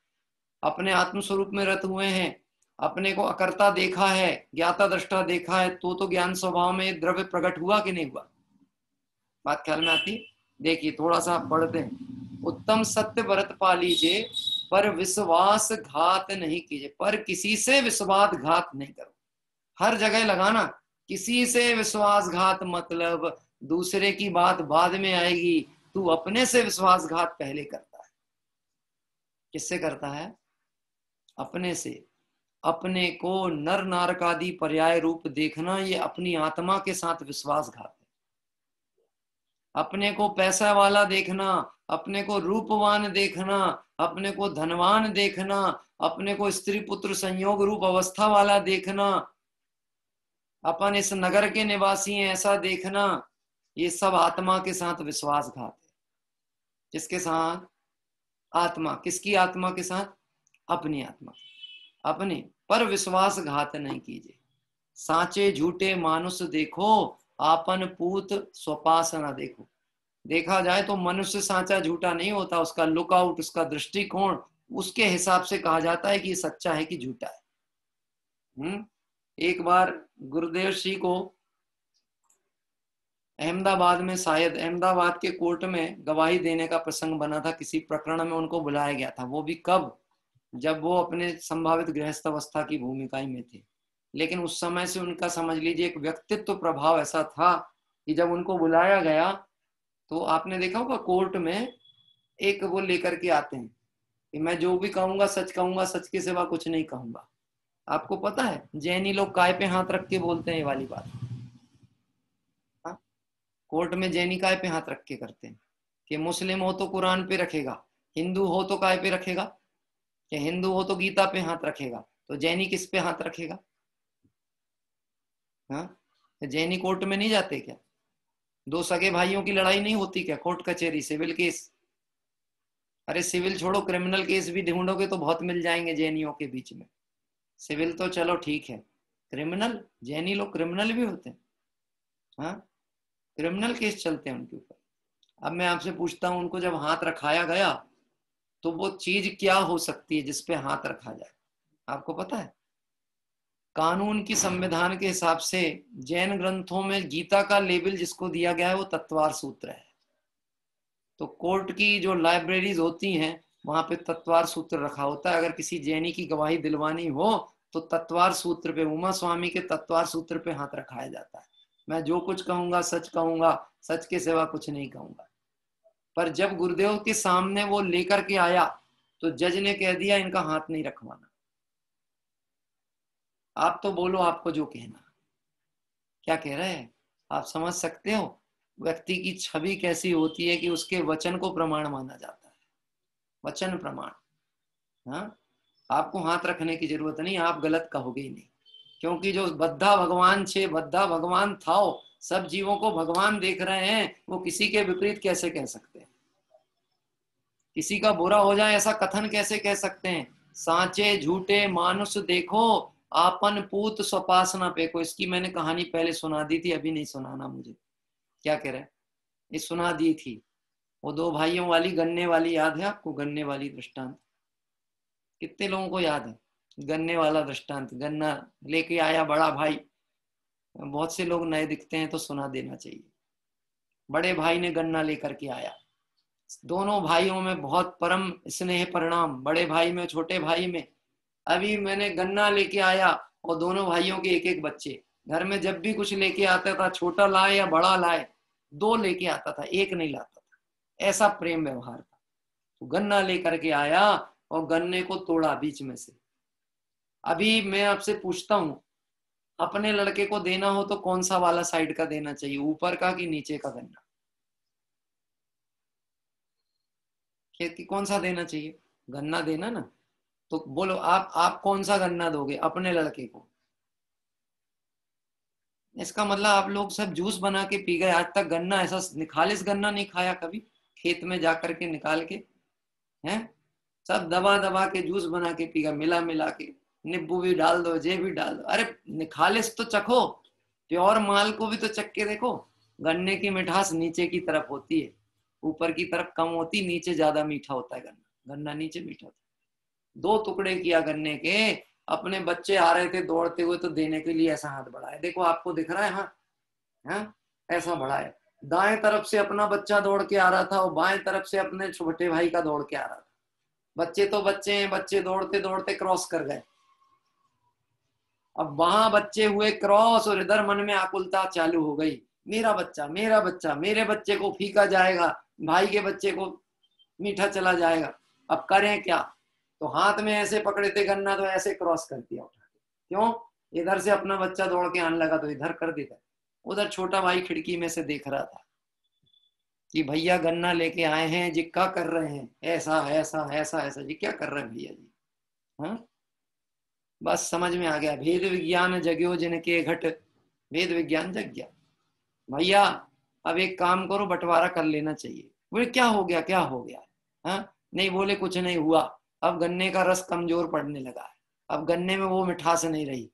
अपने आत्म स्वरूप में रत हुए हैं, अपने को अकर्ता देखा है, ज्ञाता दृष्टा देखा है, तो ज्ञान स्वभाव में द्रव्य प्रकट हुआ कि नहीं हुआ? बात ख्याल में आती? देखिए थोड़ा सा पढ़ते हैं। उत्तम सत्य व्रत पालीजे, पर विश्वास घात नहीं कीजिए। पर किसी से विश्वासघात नहीं करो। हर जगह लगाना, किसी से विश्वासघात मतलब दूसरे की बात बाद में आएगी, तू अपने से विश्वासघात पहले करता है। किससे करता है? अपने से। अपने को नर नारकादि पर्याय रूप देखना, ये अपनी आत्मा के साथ विश्वासघात है। अपने को पैसा वाला देखना, अपने को रूपवान देखना, अपने को धनवान देखना, अपने को स्त्री पुत्र संयोग रूप अवस्था वाला देखना, अपन इस नगर के निवासी हैं ऐसा देखना, ये सब आत्मा के साथ विश्वासघात है। किसके साथ? आत्मा। किसकी आत्मा के साथ? अपनी आत्मा। अपनी पर विश्वासघात नहीं कीजिए। साचे झूठे मानुष देखो, आपन पूत स्वपासना देखो। देखा जाए तो मनुष्य साचा झूठा नहीं होता, उसका लुकआउट, उसका दृष्टिकोण, उसके हिसाब से कहा जाता है कि ये सच्चा है कि झूठा है। एक बार गुरुदेव श्री को अहमदाबाद में, शायद अहमदाबाद के कोर्ट में गवाही देने का प्रसंग बना था, किसी प्रकरण में उनको बुलाया गया था। वो भी कब? जब वो अपने संभावित गृहस्थ अवस्था की भूमिका में थे। लेकिन उस समय से उनका समझ लीजिए एक व्यक्तित्व प्रभाव ऐसा था कि जब उनको बुलाया गया तो आपने देखा होगा कोर्ट में एक वो लेकर के आते हैं कि मैं जो भी कहूंगा सच कहूंगा, सच के सिवा कुछ नहीं कहूंगा। आपको पता है जैनी लोग काय पे हाथ रख के बोलते हैं ये वाली बात? हाँ? कोर्ट में जैनी काय पे हाथ रख के करते हैं कि मुस्लिम हो तो कुरान पे रखेगा, हिंदू हो तो काय पे रखेगा, कि हिंदू हो तो गीता पे हाथ रखेगा, तो जैनी किस पे हाथ रखेगा? हाँ? जैनी कोर्ट में नहीं जाते क्या? दो सगे भाइयों की लड़ाई नहीं होती क्या कोर्ट कचहरी, सिविल केस? अरे सिविल छोड़ो, क्रिमिनल केस भी ढूंढोगे तो बहुत मिल जाएंगे जैनियों के बीच में। सिविल तो चलो ठीक है, क्रिमिनल, जैनी लोग क्रिमिनल भी होते हैं। हाँ, क्रिमिनल केस चलते हैं उनके ऊपर। अब मैं आपसे पूछता हूं, उनको जब हाथ रखाया गया तो वो चीज क्या हो सकती है जिसपे हाथ रखा जाए? आपको पता है? कानून की संविधान के हिसाब से जैन ग्रंथों में गीता का लेबल जिसको दिया गया है वो तत्वार सूत्र है। तो कोर्ट की जो लाइब्रेरीज होती हैं वहां पे तत्वार सूत्र रखा होता है। अगर किसी जैनी की गवाही दिलवानी हो तो तत्वार सूत्र पे, उमा स्वामी के तत्वार सूत्र पे हाथ रखाया जाता है। मैं जो कुछ कहूंगा, सच के सिवा कुछ नहीं कहूंगा। पर जब गुरुदेव के सामने वो लेकर के आया तो जज ने कह दिया इनका हाथ नहीं रखवाना। आप तो बोलो आपको जो कहना। क्या कह रहे हैं आप? समझ सकते हो व्यक्ति की छवि कैसी होती है कि उसके वचन को प्रमाण माना जाता है। वचन प्रमाण। हाँ, आपको हाथ रखने की जरूरत नहीं, आप गलत कहोगे ही नहीं, क्योंकि जो बद्धा भगवान छे, बद्धा भगवान थाओ, सब जीवों को भगवान देख रहे हैं, वो किसी के विपरीत कैसे कह सकते हैं? किसी का बुरा हो जाए ऐसा कथन कैसे कह सकते हैं? सांचे झूठे मानुष देखो, आपन पूत स्वपासना पे को। इसकी मैंने कहानी पहले सुना दी थी, अभी नहीं सुनाना मुझे। क्या कह रहे हैं? ये सुना दी थी। वो दो भाइयों वाली, गन्ने वाली याद है आपको? गन्ने वाली दृष्टांत कितने लोगों को याद है? गन्ने वाला दृष्टांत, गन्ना लेके आया बड़ा भाई। बहुत से लोग नए दिखते हैं तो सुना देना चाहिए। बड़े भाई ने गन्ना लेकर के आया, दोनों भाइयों में बहुत परम स्नेह परिणाम, बड़े भाई में, छोटे भाई में। अभी मैंने गन्ना लेके आया और दोनों भाइयों के एक एक बच्चे। घर में जब भी कुछ लेके आता था, छोटा लाए या बड़ा लाए, दो लेके आता था, एक नहीं लाता था। ऐसा प्रेम व्यवहार था। तो गन्ना लेकर के आया और गन्ने को तोड़ा बीच में से। अभी मैं आपसे पूछता हूं, अपने लड़के को देना हो तो कौन सा वाला साइड का देना चाहिए, ऊपर का कि नीचे का गन्ना? कि कौन सा देना चाहिए? गन्ना देना ना। तो बोलो आप कौन सा गन्ना दोगे अपने लड़के को? इसका मतलब आप लोग सब जूस बना के पी गए। आज तक गन्ना, ऐसा खालिस गन्ना नहीं खाया कभी, खेत में जाकर के निकाल के, हैं? सब दबा दबा के जूस बना के पी गए, मिला मिला के, नींबू भी डाल दो, जे भी डाल दो। अरे खालिस तो चखो, प्योर माल को भी तो चख के देखो। गन्ने की मिठास नीचे की तरफ होती है, ऊपर की तरफ कम होती, नीचे ज्यादा मीठा होता है गन्ना। गन्ना नीचे मीठा होता है। दो टुकड़े किया गन्ने के, अपने बच्चे आ रहे थे दौड़ते हुए तो देने के लिए ऐसा हाथ बढ़ाया। देखो आपको दिख रहा है? हाँ, हाँ, ऐसा बढ़ाया। दाएं तरफ से अपना बच्चा दौड़ के आ रहा था और बाएं तरफ से अपने छोटे भाई का दौड़ के आ रहा था। बच्चे तो बच्चे हैं, बच्चे दौड़ते दौड़ते क्रॉस कर गए। अब वहां बच्चे हुए क्रॉस और इधर मन में आकुलता चालू हो गई, मेरा बच्चा, मेरा बच्चा, मेरे बच्चे को फीका जाएगा, भाई के बच्चे को मीठा चला जाएगा। अब करें क्या? तो हाथ में ऐसे पकड़े थे गन्ना, तो ऐसे क्रॉस कर दिया उठा के। क्यों? इधर से अपना बच्चा दौड़ के आने लगा तो इधर कर देता। उधर छोटा भाई खिड़की में से देख रहा था कि भैया गन्ना लेके आए हैं जी, क्या कर रहे हैं, ऐसा ऐसा ऐसा ऐसा जी, क्या कर रहे हैं भैया जी। हाँ, बस समझ में आ गया, भेद विज्ञान जग्यो जिनके घट, भेद विज्ञान जग गया। भैया अब एक काम करो, बंटवारा कर लेना चाहिए। बोले क्या हो गया, क्या हो गया? हाँ, नहीं बोले कुछ नहीं हुआ, अब गन्ने का रस कमजोर पड़ने लगा है, अब गन्ने में वो मिठास नहीं रही।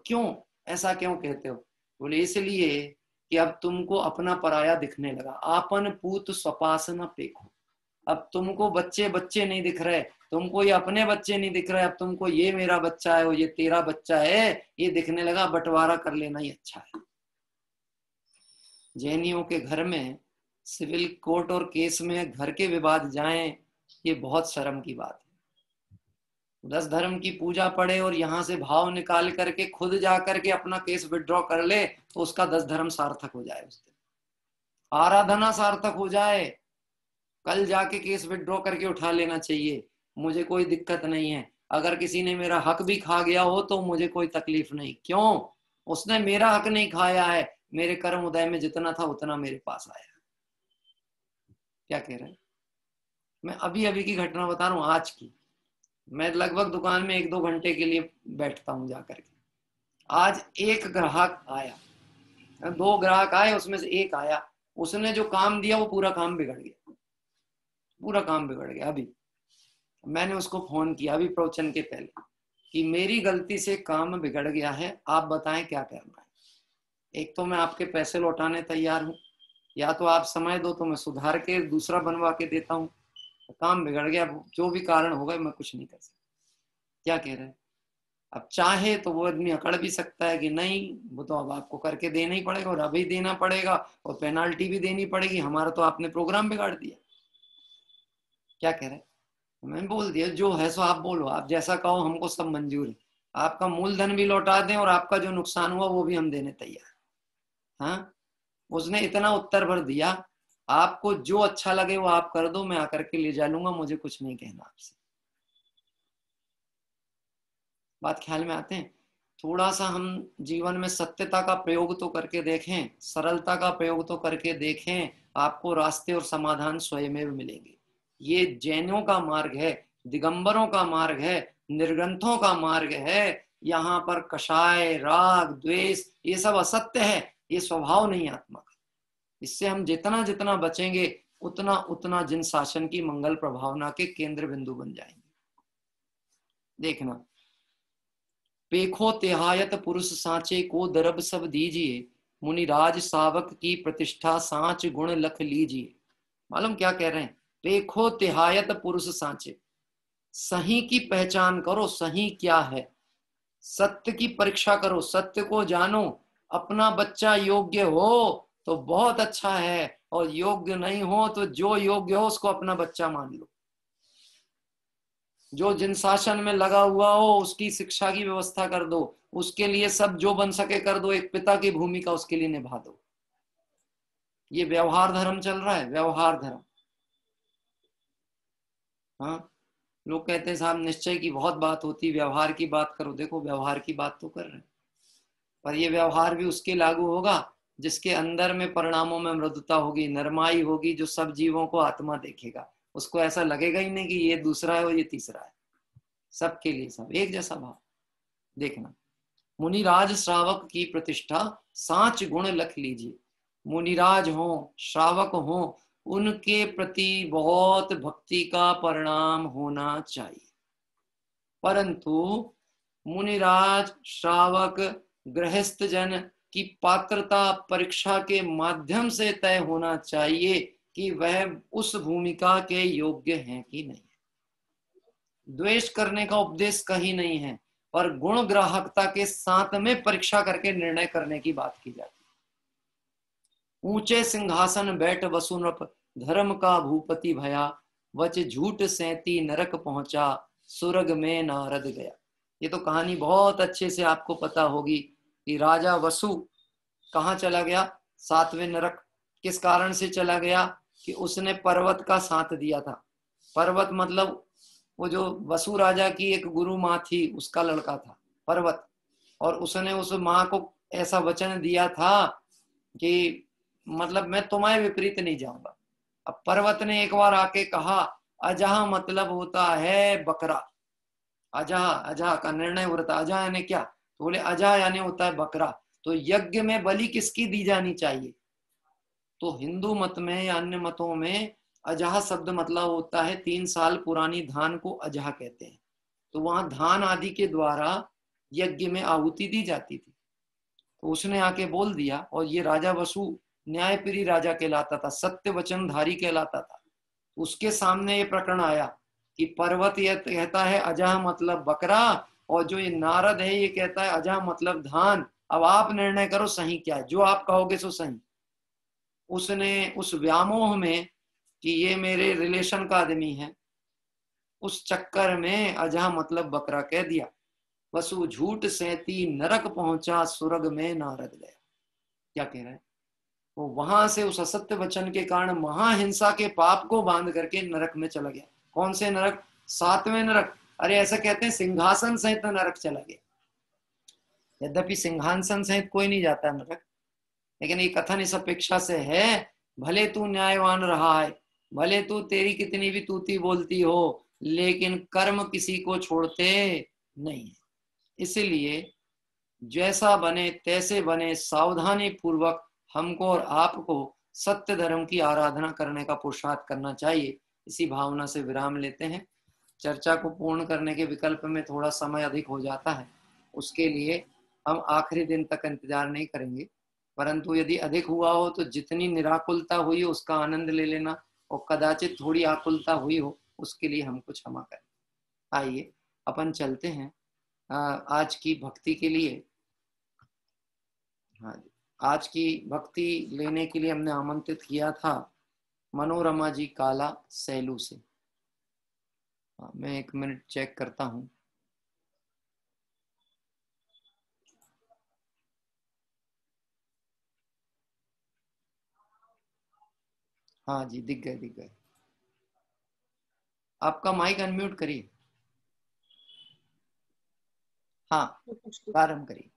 क्यों, ऐसा क्यों कहते हो? बोले इसलिए कि अब तुमको अपना पराया दिखने लगा, आपन पूत स्वपास न पेखो। अब तुमको बच्चे बच्चे नहीं दिख रहे, तुमको ये अपने बच्चे नहीं दिख रहे, अब तुमको ये मेरा बच्चा है, वो ये तेरा बच्चा है, ये दिखने लगा, बंटवारा कर लेना ही अच्छा है। जैनियों के घर में सिविल कोर्ट और केस में घर के विवाद जाएं, ये बहुत शर्म की बात है। 10 धर्म की पूजा पड़े और यहां से भाव निकाल करके खुद जा करके अपना केस विड्रॉ कर ले, तो उसका 10 धर्म सार्थक हो जाए, उस दिन आराधना सार्थक हो जाए। कल जाके केस विड्रॉ करके उठा लेना चाहिए, मुझे कोई दिक्कत नहीं है। अगर किसी ने मेरा हक भी खा गया हो तो मुझे कोई तकलीफ नहीं। क्यों? उसने मेरा हक नहीं खाया है, मेरे कर्म उदय में जितना था उतना मेरे पास आया। क्या कह रहे हैं? मैं अभी अभी की घटना बता रहा हूं, आज की। मैं लगभग दुकान में 1-2 घंटे के लिए बैठता हूं जाकर के। आज एक ग्राहक आया, 2 ग्राहक आए, उसमें से एक आया, उसने जो काम दिया वो पूरा काम बिगड़ गया, पूरा काम बिगड़ गया। अभी मैंने उसको फोन किया अभी प्रवचन के पहले कि मेरी गलती से काम बिगड़ गया है, आप बताएं क्या करना है। एक तो मैं आपके पैसे लौटाने तैयार हूं, या तो आप समय दो तो मैं सुधार के दूसरा बनवा के देता हूं। काम बिगड़ गया, जो भी कारण होगा मैं कुछ नहीं कर सकता। क्या कह रहे हैं? अब चाहे तो वो आदमी अकड़ भी सकता है कि नहीं, वो तो अब आपको करके देना ही पड़ेगा, और अभी देना पड़ेगा, और पेनाल्टी भी देनी पड़ेगी, हमारा तो आपने प्रोग्राम बिगाड़ दिया। क्या कह रहे हैं? मैंने बोल दिया जो है सो आप बोलो, आप जैसा कहो, हमको सब मंजूर है। आपका मूलधन भी लौटा दें और आपका जो नुकसान हुआ वो भी हम देने तैयार। हाँ, उसने इतना उत्तर भर दिया, आपको जो अच्छा लगे वो आप कर दो, मैं आकर के ले जा लूंगा, मुझे कुछ नहीं कहना आपसे। बात ख्याल में आते हैं? थोड़ा सा हम जीवन में सत्यता का प्रयोग तो करके देखें, सरलता का प्रयोग तो करके देखें, आपको रास्ते और समाधान स्वयं मिलेंगे। ये जैनों का मार्ग है, दिगंबरों का मार्ग है, निर्ग्रंथों का मार्ग है। यहाँ पर कषाय, राग, द्वेष, ये सब असत्य है, ये स्वभाव नहीं आत्मा का। इससे हम जितना जितना बचेंगे उतना उतना जिन शासन की मंगल प्रभावना के केंद्र बिंदु बन जाएंगे। देखना, पेखो तिहायत पुरुष सांचे को दरब सब दीजिए, मुनिराज सावक की प्रतिष्ठा सांच गुण लख लीजिए। मालूम क्या कह रहे हैं? पेखो तिहायत पुरुष सांचे, सही की पहचान करो, सही क्या है, सत्य की परीक्षा करो, सत्य को जानो। अपना बच्चा योग्य हो तो बहुत अच्छा है, और योग्य नहीं हो तो जो योग्य हो उसको अपना बच्चा मान लो। जो जिन शासन में लगा हुआ हो उसकी शिक्षा की व्यवस्था कर दो, उसके लिए सब जो बन सके कर दो, एक पिता की भूमिका उसके लिए निभा दो। ये व्यवहार धर्म चल रहा है, व्यवहार धर्म। हाँ, लोग कहते हैं साहब निश्चय की बहुत बात होती, व्यवहार की बात करो। देखो व्यवहार की बात तो कर रहे हैं, पर ये व्यवहार भी उसके लागू होगा जिसके अंदर में परिणामों में मृदुता होगी, नरमाई होगी, जो सब जीवों को आत्मा देखेगा। उसको ऐसा लगेगा ही नहीं कि ये दूसरा है और ये तीसरा है, सबके लिए सब एक जैसा भाव। देखना, मुनिराज श्रावक की प्रतिष्ठा सांच गुण लख लीजिए। मुनिराज हो, श्रावक हो, उनके प्रति बहुत भक्ति का परिणाम होना चाहिए। परंतु मुनिराज, श्रावक, गृहस्थ जन की पात्रता परीक्षा के माध्यम से तय होना चाहिए कि वह उस भूमिका के योग्य हैं कि नहीं। द्वेष करने का उपदेश कहीं नहीं है, पर गुण ग्राहकता के साथ में परीक्षा करके निर्णय करने की बात की जाती है। ऊंचे सिंहासन बैठ वसुनप, धर्म का भूपति भया, वच झूठ सैती नरक पहुंचा, सुरग में नारद गया। ये तो कहानी बहुत अच्छे से आपको पता होगी कि राजा वसु कहाँ चला गया? 7वें नरक। किस कारण से चला गया? कि उसने पर्वत का साथ दिया था। पर्वत मतलब वो जो वसु राजा की एक गुरु माँ थी, उसका लड़का था पर्वत, और उसने उस माँ को ऐसा वचन दिया था कि मतलब मैं तुम्हारे विपरीत नहीं जाऊंगा। अब पर्वत ने एक बार आके कहा, अजह मतलब होता है बकरा। अजह, अजह का निर्णय व्रत, अजह यानी क्या, तो बोले अजह यानी होता है बकरा। तो यज्ञ में बलि किसकी दी जानी चाहिए? तो हिंदू मत में या अन्य मतों में अजह शब्द मतलब होता है 3 साल पुरानी धान को अजह कहते हैं। तो वहां धान आदि के द्वारा यज्ञ में आहुति दी जाती थी। तो उसने आके बोल दिया, और ये राजा वसु न्यायप्रिय राजा कहलाता था, सत्य वचनधारी कहलाता था। उसके सामने ये प्रकरण आया कि पर्वत ये कहता है अजह मतलब बकरा, और जो ये नारद है ये कहता है अजह मतलब धान। अब आप निर्णय करो सही क्या है, जो आप कहोगे सो सही। उसने उस व्यामोह में कि ये मेरे रिलेशन का आदमी है, उस चक्कर में अजह मतलब बकरा कह दिया। वसु झूठ सहती नरक पहुंचा, स्वर्ग में नारद गया। क्या कह रहे हैं वो? वहां से उस असत्य वचन के कारण महाहिंसा के पाप को बांध करके नरक में चला गया। कौन से नरक? 7वें नरक। अरे ऐसा कहते हैं सिंहासन सहित नरक चला गया। यद्यपि सिंहासन सहित कोई नहीं जाता नरक, लेकिन ये कथन इस अपेक्षा से है, भले तू न्यायवान रहा है, भले तू तेरी कितनी भी तूती बोलती हो, लेकिन कर्म किसी को छोड़ते नहीं है। इसलिए जैसा बने तैसे बने, सावधानी पूर्वक हमको और आपको सत्य धर्म की आराधना करने का पुरुषार्थ करना चाहिए। इसी भावना से विराम लेते हैं। चर्चा को पूर्ण करने के विकल्प में थोड़ा समय अधिक हो जाता है, उसके लिए हम आखिरी दिन तक इंतजार नहीं करेंगे, परंतु यदि अधिक हुआ हो तो जितनी निराकुलता हुई हो उसका आनंद ले लेना, और कदाचित थोड़ी आकुलता हुई हो उसके लिए हमको क्षमा करें। आइए अपन चलते हैं आज की भक्ति के लिए। हाँ जी, आज की भक्ति लेने के लिए हमने आमंत्रित किया था मनोरमा जी काला सैलू से। मैं 1 मिनट चेक करता हूँ। हाँ जी, दिख गए दिख गए। आपका माइक अनम्यूट करिए। हाँ, प्रारंभ करिए।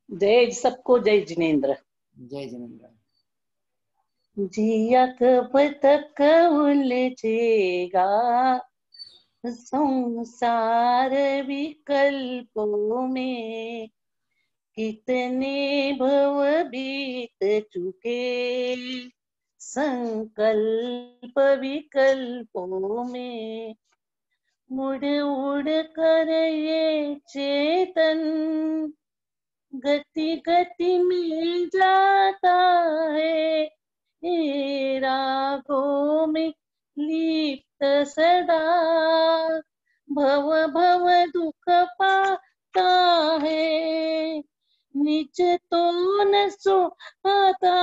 जय सबको, जय जिनेन्द्र। जय जिनेन्द्र। जिया कब तक उलझेगा संसार विकल्पों में, कितने भव बीत चुके संकल्प विकल्पों में। मुड़ उड़ कर ये चेतन गति गति में जाता है, रागों में लिप्त सदा भव भव दुख पाता है। निज तो न सो आता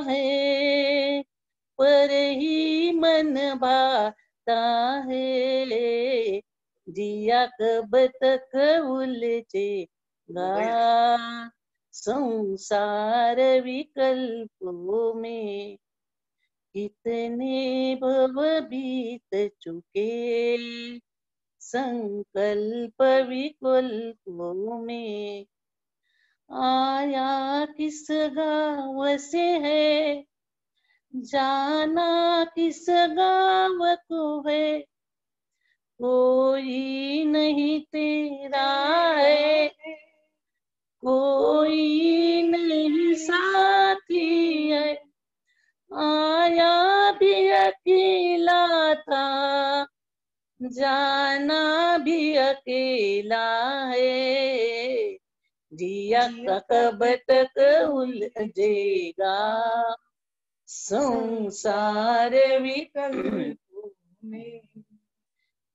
है, पर ही मन भाता है। जिया कब तक उलझेगा संसार विकल्पों में, कितने भव बीत चुके संकल्प विकल्पों में। आया किस गाँव से है, जाना किस गाँव को है, कोई नहीं तेरा है, कोई नहीं साथी है। आया भी अकेला था, जाना भी अकेला है। जिया कब तक उलझेगा संसार विकल्पों में,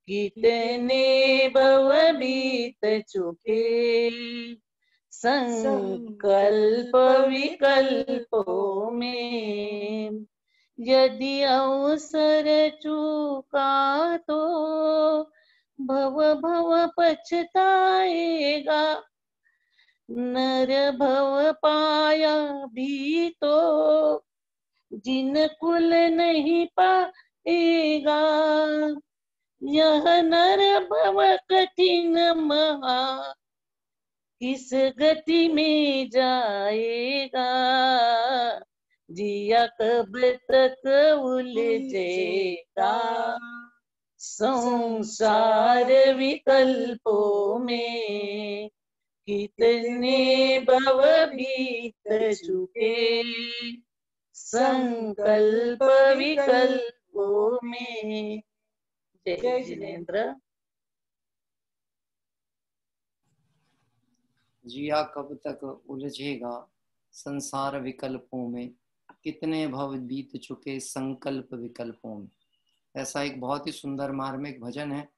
कितने भव बीत चुके संकल्प विकल्पों में। यदि अवसर चूका तो भव भव पछताएगा, नर भव पाया भी तो जिन कुल नहीं पाएगा, यह नर भव कठिन महा, किस गति में जाएगा, जिया कब तक उलझेगा, संसार विकल्पों में कितने भव बीत चुके, संकल्प विकल्पों में। जय जिनेन्द्र। जिया कब तक उलझेगा, संसार विकल्पों में कितने भव बीत चुके, संकल्प विकल्पों में। ऐसा एक बहुत ही सुंदर मार्मिक भजन है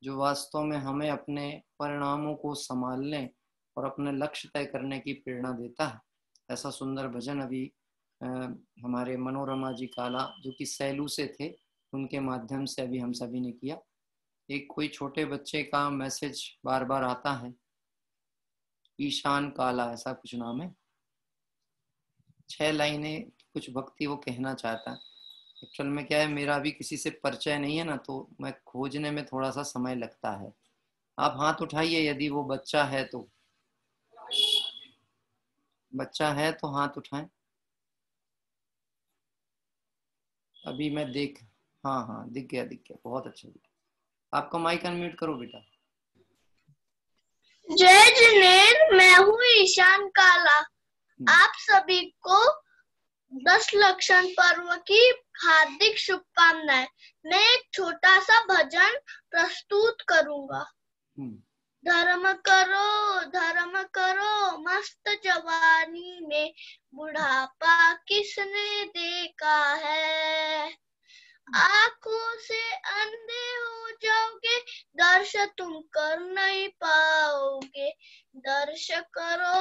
जो वास्तव में हमें अपने परिणामों को संभालने और अपने लक्ष्य तय करने की प्रेरणा देता है। ऐसा सुंदर भजन अभी हमारे मनोरमा जी काला जो कि सैलू से थे, उनके माध्यम से अभी हम सभी ने किया। एक कोई छोटे बच्चे का मैसेज बार बार आता है, ईशान काला ऐसा कुछ नाम है, 6 लाइनें कुछ भक्ति वो कहना चाहता है। एक्चुअल में क्या है, मेरा भी किसी से परिचय नहीं है ना, तो मैं खोजने में थोड़ा सा समय लगता है। आप हाथ उठाइए यदि वो बच्चा है तो, बच्चा है तो हाथ उठाएं। अभी मैं देख, हाँ हाँ दिख गया, बहुत अच्छा दिख गया। आपका माइक अनम्यूट करो बेटा। जय जिनेन्द्र, मैं हूँ ईशान काला। आप सभी को 10 लक्षण पर्व की हार्दिक शुभकामनाएं। मैं एक छोटा सा भजन प्रस्तुत करूंगा। धर्म करो मस्त जवानी में, बुढ़ापा किसने देखा है। आंखों से अंधे हो जाओगे, दर्श तुम कर नहीं पाओगे। दर्श करो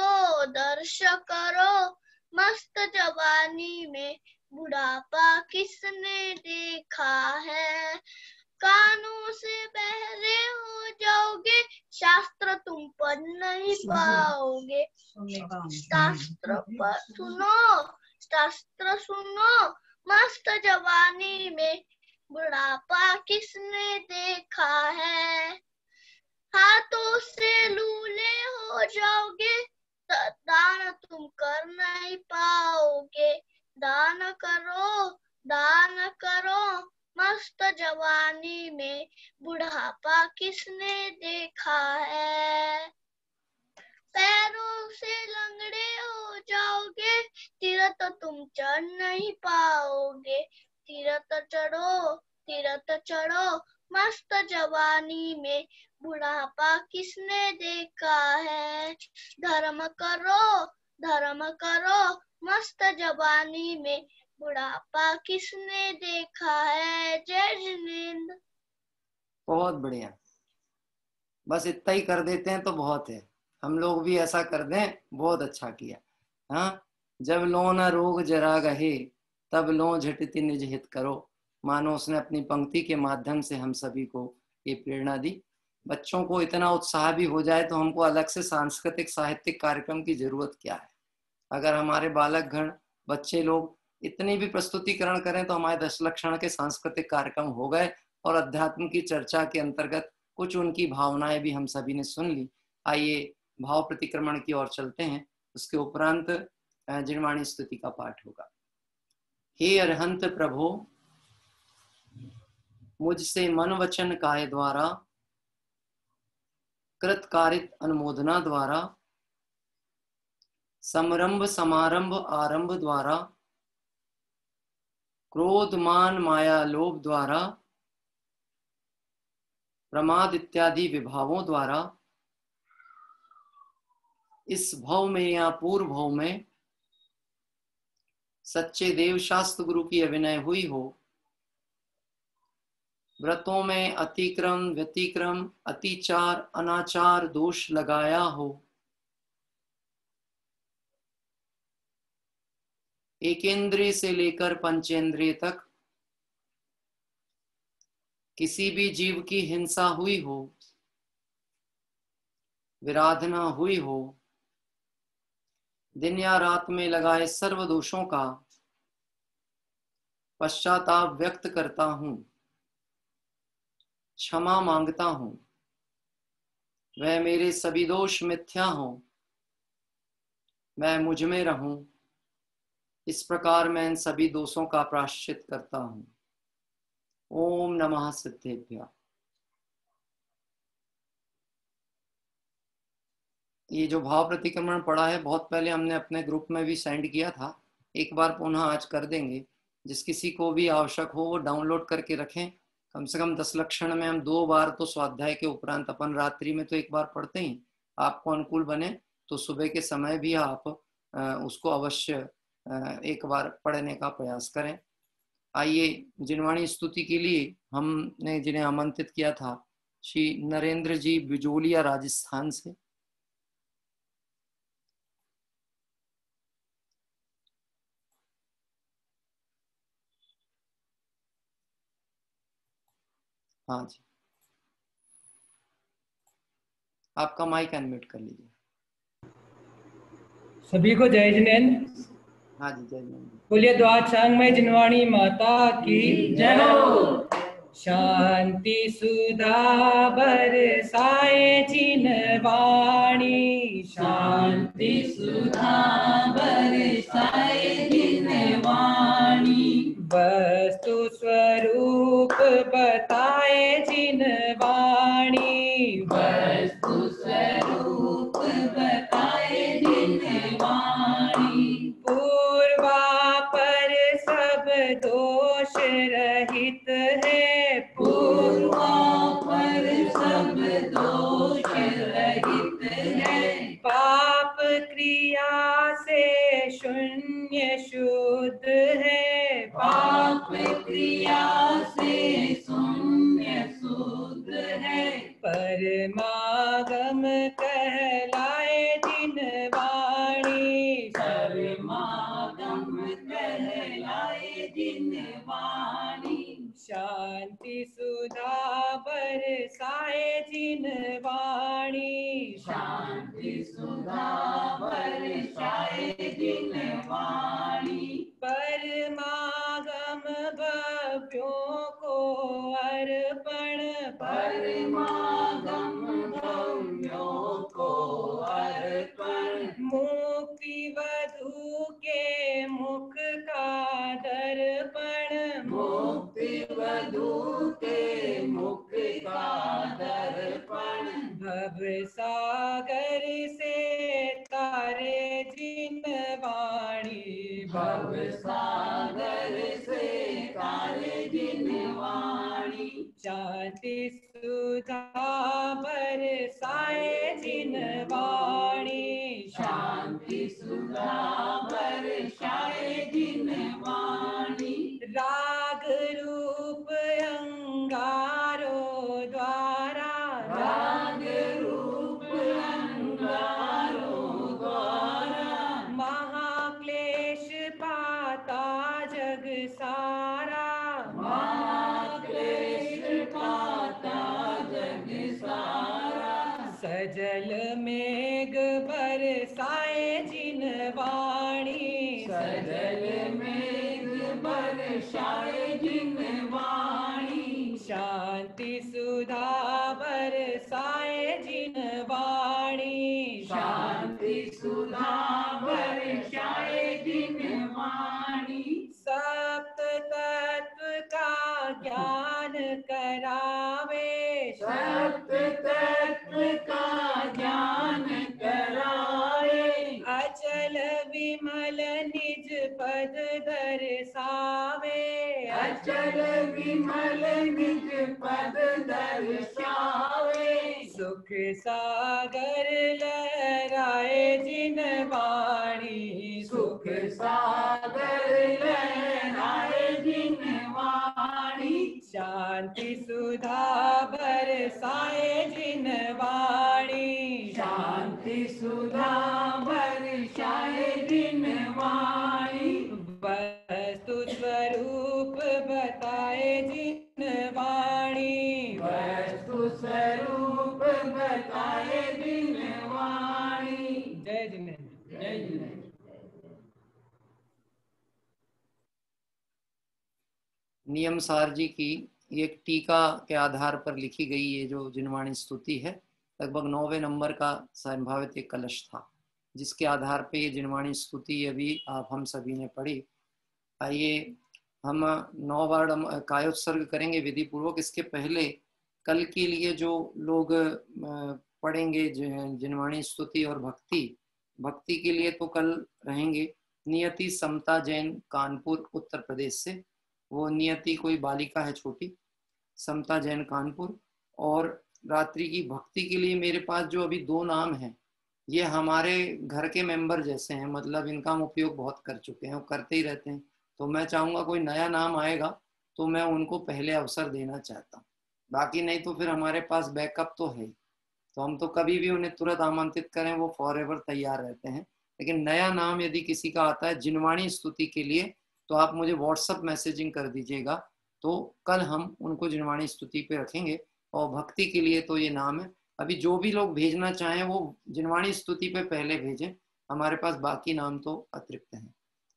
मस्त जवानी में, बुढ़ापा किसने देखा है। कानों से बहरे हो जाओगे, शास्त्र तुम पढ़ नहीं पाओगे। शास्त्र सुनो मस्त जवानी में, बुढ़ापा किसने देखा है। हाथों से लूले हो जाओगे, दान तुम कर नहीं पाओगे। दान करो मस्त जवानी में, बुढ़ापा किसने देखा है। पैरों से लंगड़े हो जाओगे, तीरथ तुम चढ़ नहीं पाओगे। तीरथ चढ़ो मस्त जवानी में, बुढ़ापा किसने देखा है। धर्म करो मस्त जवानी में, बुढ़ापा किसने देखा है। जय जिनेन्द्र। बहुत बढ़िया, बस इतना ही कर देते हैं तो बहुत है। हम लोग भी ऐसा कर दें, बहुत अच्छा किया। हाँ, जब लो न रोग जरा गहे, तब लो झटति निज हित करो। मानो उसने अपनी पंक्ति के माध्यम से हम सभी को ये प्रेरणा दी। बच्चों को इतना उत्साह भी हो जाए तो हमको अलग से सांस्कृतिक साहित्यिक कार्यक्रम की जरूरत क्या है। अगर हमारे बालक गण, बच्चे लोग इतनी भी प्रस्तुतिकरण करें तो हमारे 10 लक्षण के सांस्कृतिक कार्यक्रम हो गए। और अध्यात्म की चर्चा के अंतर्गत कुछ उनकी भावनाएं भी हम सभी ने सुन ली। आइए भाव प्रतिक्रमण की ओर चलते हैं। उसके उपरांत जिनवाणी स्तुति का पाठ होगा। हे अरहंत प्रभो, मुझसे मन वचन काय द्वारा, कृत कारित अनुमोदना द्वारा, समरंभ समारंभ आरंभ द्वारा, क्रोध मान माया लोभ द्वारा, प्रमाद इत्यादि विभावों द्वारा इस भव में या पूर्व भव में सच्चे देव शास्त्र गुरु की अभिनय हुई हो। व्रतों में अतिक्रम व्यतिक्रम अतिचार अनाचार दोष लगाया हो। एकेंद्रिय से लेकर पंचेंद्रिय तक किसी भी जीव की हिंसा हुई हो, विराधना हुई हो, दिन या रात में लगाए सर्व दोषों का पश्चाताप व्यक्त करता हूँ, क्षमा मांगता हूँ, वह मेरे सभी दोष मिथ्या हों, मैं मुझ में रहूं, इस प्रकार मैं इन सभी दोषों का प्रायश्चित करता हूँ। ओम नमः सिद्धेभ्यः। ये जो भाव प्रतिक्रमण पढ़ा है बहुत पहले हमने अपने ग्रुप में भी सेंड किया था, एक बार पुनः आज कर देंगे। जिस किसी को भी आवश्यक हो वो डाउनलोड करके रखें। कम से कम 10 लक्षण में हम 2 बार तो स्वाध्याय के उपरांत, अपन रात्रि में तो एक बार पढ़ते ही, आपको अनुकूल बने तो सुबह के समय भी आप उसको अवश्य एक बार पढ़ने का प्रयास करें। आइए जिनवाणी स्तुति के लिए हमने जिन्हें आमंत्रित किया था, श्री नरेंद्र जी बिजोलिया राजस्थान से। हाँ जी, आपका माइक अनम्यूट कर लीजिए। सभी को जय जिनेन्द्र। हाँ जी, जय जिनेन्द्र। बोलिए द्वार सांग में जिनवाणी माता की जय हो। शांति सुधा बरसाए जिनवाणी, शांति सुधा बरसाए जिनवाणी, वस्तु स्वरूप बताए जिनवाणी, वस्तु स्वरूप बताए जिनवाणी, पूर्वापर सब दोष रहित है, पूर्वापर सब दोष रहित है, पाप क्रिया से शून्य शुद्ध है, पाप क्रिया से शून्य शुद्ध है, परमागम कहलाए जिनवाणी, परमागम कहलाए जिनवाणी, शांति सुधा बरसाए जिनवाणी, शांति सुधा बरसाए जिनवाणी, परमागम भव्यों को अर्पण, परमागम भव्यों को अर्पण, मुक्ति वधू के मुख का दर्पण, मुक्ति वधू के मुख का दर्पण, भव सागर से तारे जिनवाणी, भव सागर से तारे जिनवाणी, शांति सुधा बरसाए जिनवाणी, शांति सुधा बरसाए जिनवाणी, राग रूप अंगारों द्वारा, राग रूप अंगारों द्वारा, महाक्लेश पाता जग सारा, महाक्लेश पाता जग सारा, सजल मेघ बरसाए जिनवाणी, सजल मेघ बरसाए जिनवाणी, शांति सुधा बरसाए जिनवाणी, शांति सुधा बरसाए जिनवाणी, सप्त तत्व का ज्ञान करावे, सप्त तत्व का ज्ञान करावे, अचल विमल निज पद दर्शावे, अचल विमल निज पद दर्शावे, सुख सागर लहराए जिनवाणी, सुख सागर लहराए जिनवाणी, शांति सुधा बरसाए जिनवाणी, शांति सुधा बरसाए जिनवाणी, वस्तु स्वरूप बताए जिनवाणी, वस्तु स्वरूप बताए जिनवाणी। जय जिनेन्द्र, जय जिनेन्द्र। नियम सार जी की एक टीका के आधार पर लिखी गई ये जो जिनवाणी स्तुति है, लगभग 9वें नंबर का संभावित एक कलश था, जिसके आधार पे ये जिनवाणी स्तुति अभी आप हम सभी ने पढ़ी। आइए हम 9 बार कायोत्सर्ग करेंगे विधि पूर्वक। इसके पहले कल के लिए जो लोग पढ़ेंगे जिनवाणी स्तुति और भक्ति के लिए तो कल रहेंगे नियति समता जैन, कानपुर उत्तर प्रदेश से। वो नियति कोई बालिका है छोटी, समता जैन कानपुर। और रात्रि की भक्ति के लिए मेरे पास जो अभी 2 नाम हैं, ये हमारे घर के मेंबर जैसे हैं, मतलब इनका हम उपयोग बहुत कर चुके हैं, वो करते ही रहते हैं। तो मैं चाहूँगा कोई नया नाम आएगा तो मैं उनको पहले अवसर देना चाहता हूँ, बाकी नहीं तो फिर हमारे पास बैकअप तो है, तो हम तो कभी भी उन्हें तुरंत आमंत्रित करें वो फॉरएवर तैयार रहते हैं। लेकिन नया नाम यदि किसी का आता है जिनवाणी स्तुति के लिए तो आप मुझे व्हाट्सएप मैसेजिंग कर दीजिएगा, तो कल हम उनको जिनवाणी स्तुति पे रखेंगे। और भक्ति के लिए तो ये नाम है। अभी जो भी लोग भेजना चाहें वो जिनवाणी स्तुति पे पहले भेजें, हमारे पास बाकी नाम तो अतिरिक्त हैं।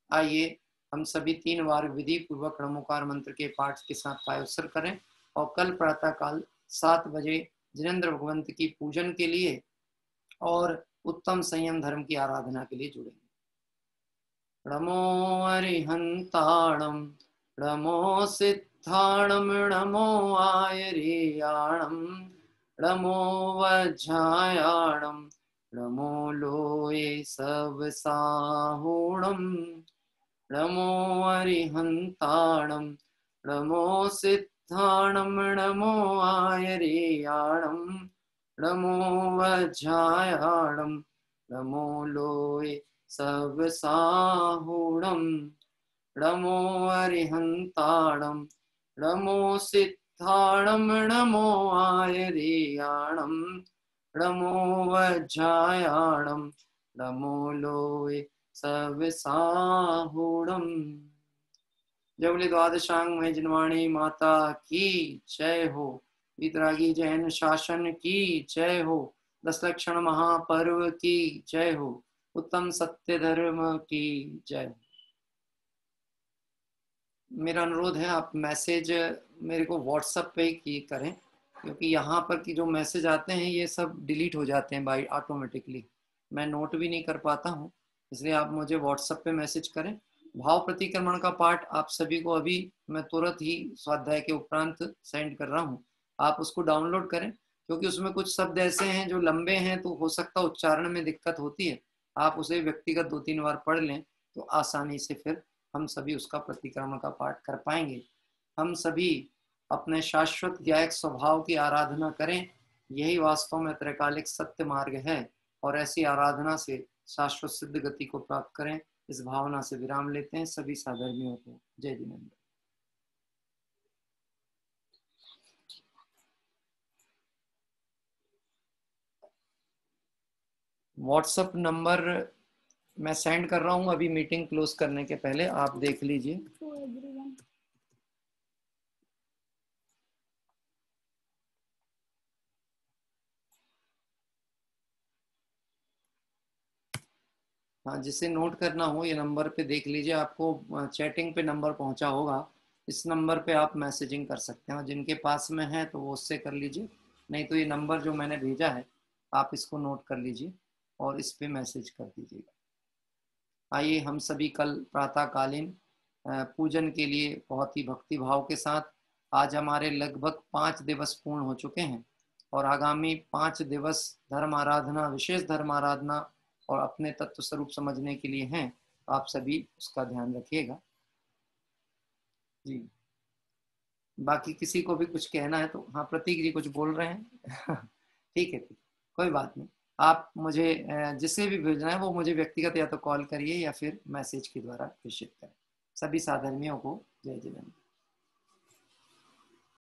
आइए हम सभी 3 बार विधि पूर्वक णमोकार मंत्र के पाठ के साथ कायोत्सर्ग करें और कल प्रातः काल 7 बजे जिनेंद्र भगवंत की पूजन के लिए और उत्तम संयम धर्म की आराधना के लिए जुड़ेंगे। नमो अरिहंताणम नमो सिद्धाणम नमो आयर्याणम नमो वज्रायाणम नमो लोये सब साहूणम नमो अरिहंताणम नमो सिद्धाणम नमो आयर्याणम नमो वज्रायाणम नमो लोये सब साहूणम नमो अरिहंताणम नमो सिद्धाणम नमो आयर्याणम नमो वज्रायाणम नमो लोये सब साहूणम। जय बोले द्वादशांग में जिनवाणी माता की जय हो। वितरागी जैन शासन की जय हो। 10 लक्षण महापर्व की जय हो। उत्तम सत्य धर्म की जय हो। मेरा अनुरोध है आप मैसेज मेरे को व्हाट्सएप पे ही करें, क्योंकि यहाँ पर की जो मैसेज आते हैं ये सब डिलीट हो जाते हैं बाय ऑटोमेटिकली, मैं नोट भी नहीं कर पाता हूँ, इसलिए आप मुझे व्हाट्सएप पे मैसेज करें। भाव प्रतिक्रमण का पाठ आप सभी को अभी मैं तुरंत ही स्वाध्याय के उपरांत सेंड कर रहा हूँ, आप उसको डाउनलोड करें, क्योंकि उसमें कुछ शब्द ऐसे हैं जो लंबे हैं तो हो सकता है उच्चारण में दिक्कत होती है। आप उसे व्यक्तिगत 2-3 बार पढ़ लें तो आसानी से फिर हम सभी उसका प्रतिक्रमण का पाठ कर पाएंगे। हम सभी अपने शाश्वत ज्ञायक स्वभाव की आराधना करें, यही वास्तव में त्रैकालिक सत्य मार्ग है, और ऐसी आराधना से शाश्वत सिद्ध गति को प्राप्त करें। इस भावना से विराम लेते हैं। सभी साधर्मियों को जय जिनेंद्र। व्हाट्सएप नंबर मैं सेंड कर रहा हूं अभी मीटिंग क्लोज करने के पहले, आप देख लीजिए। हाँ, जिसे नोट करना हो ये नंबर पे देख लीजिए, आपको चैटिंग पे नंबर पहुंचा होगा, इस नंबर पे आप मैसेजिंग कर सकते हैं, और जिनके पास में है तो वो उससे कर लीजिए, नहीं तो ये नंबर जो मैंने भेजा है आप इसको नोट कर लीजिए और इस पे मैसेज कर दीजिएगा। आइए हम सभी कल प्रातःकालीन पूजन के लिए बहुत ही भक्ति भाव के साथ, आज हमारे लगभग 5 दिवस पूर्ण हो चुके हैं और आगामी 5 दिवस धर्म आराधना, विशेष धर्म आराधना और अपने तत्व स्वरूप समझने के लिए हैं, आप सभी उसका ध्यान रखिएगा जी। बाकी किसी को भी कुछ कहना है तो हाँ, प्रतीक जी कुछ बोल रहे हैं ठीक है, कोई बात नहीं, आप मुझे जिसे भी भेजना है वो मुझे व्यक्तिगत या तो कॉल करिए या फिर मैसेज के द्वारा प्रेषित करें। सभी साधर्मियों को जय जिनेंद्र।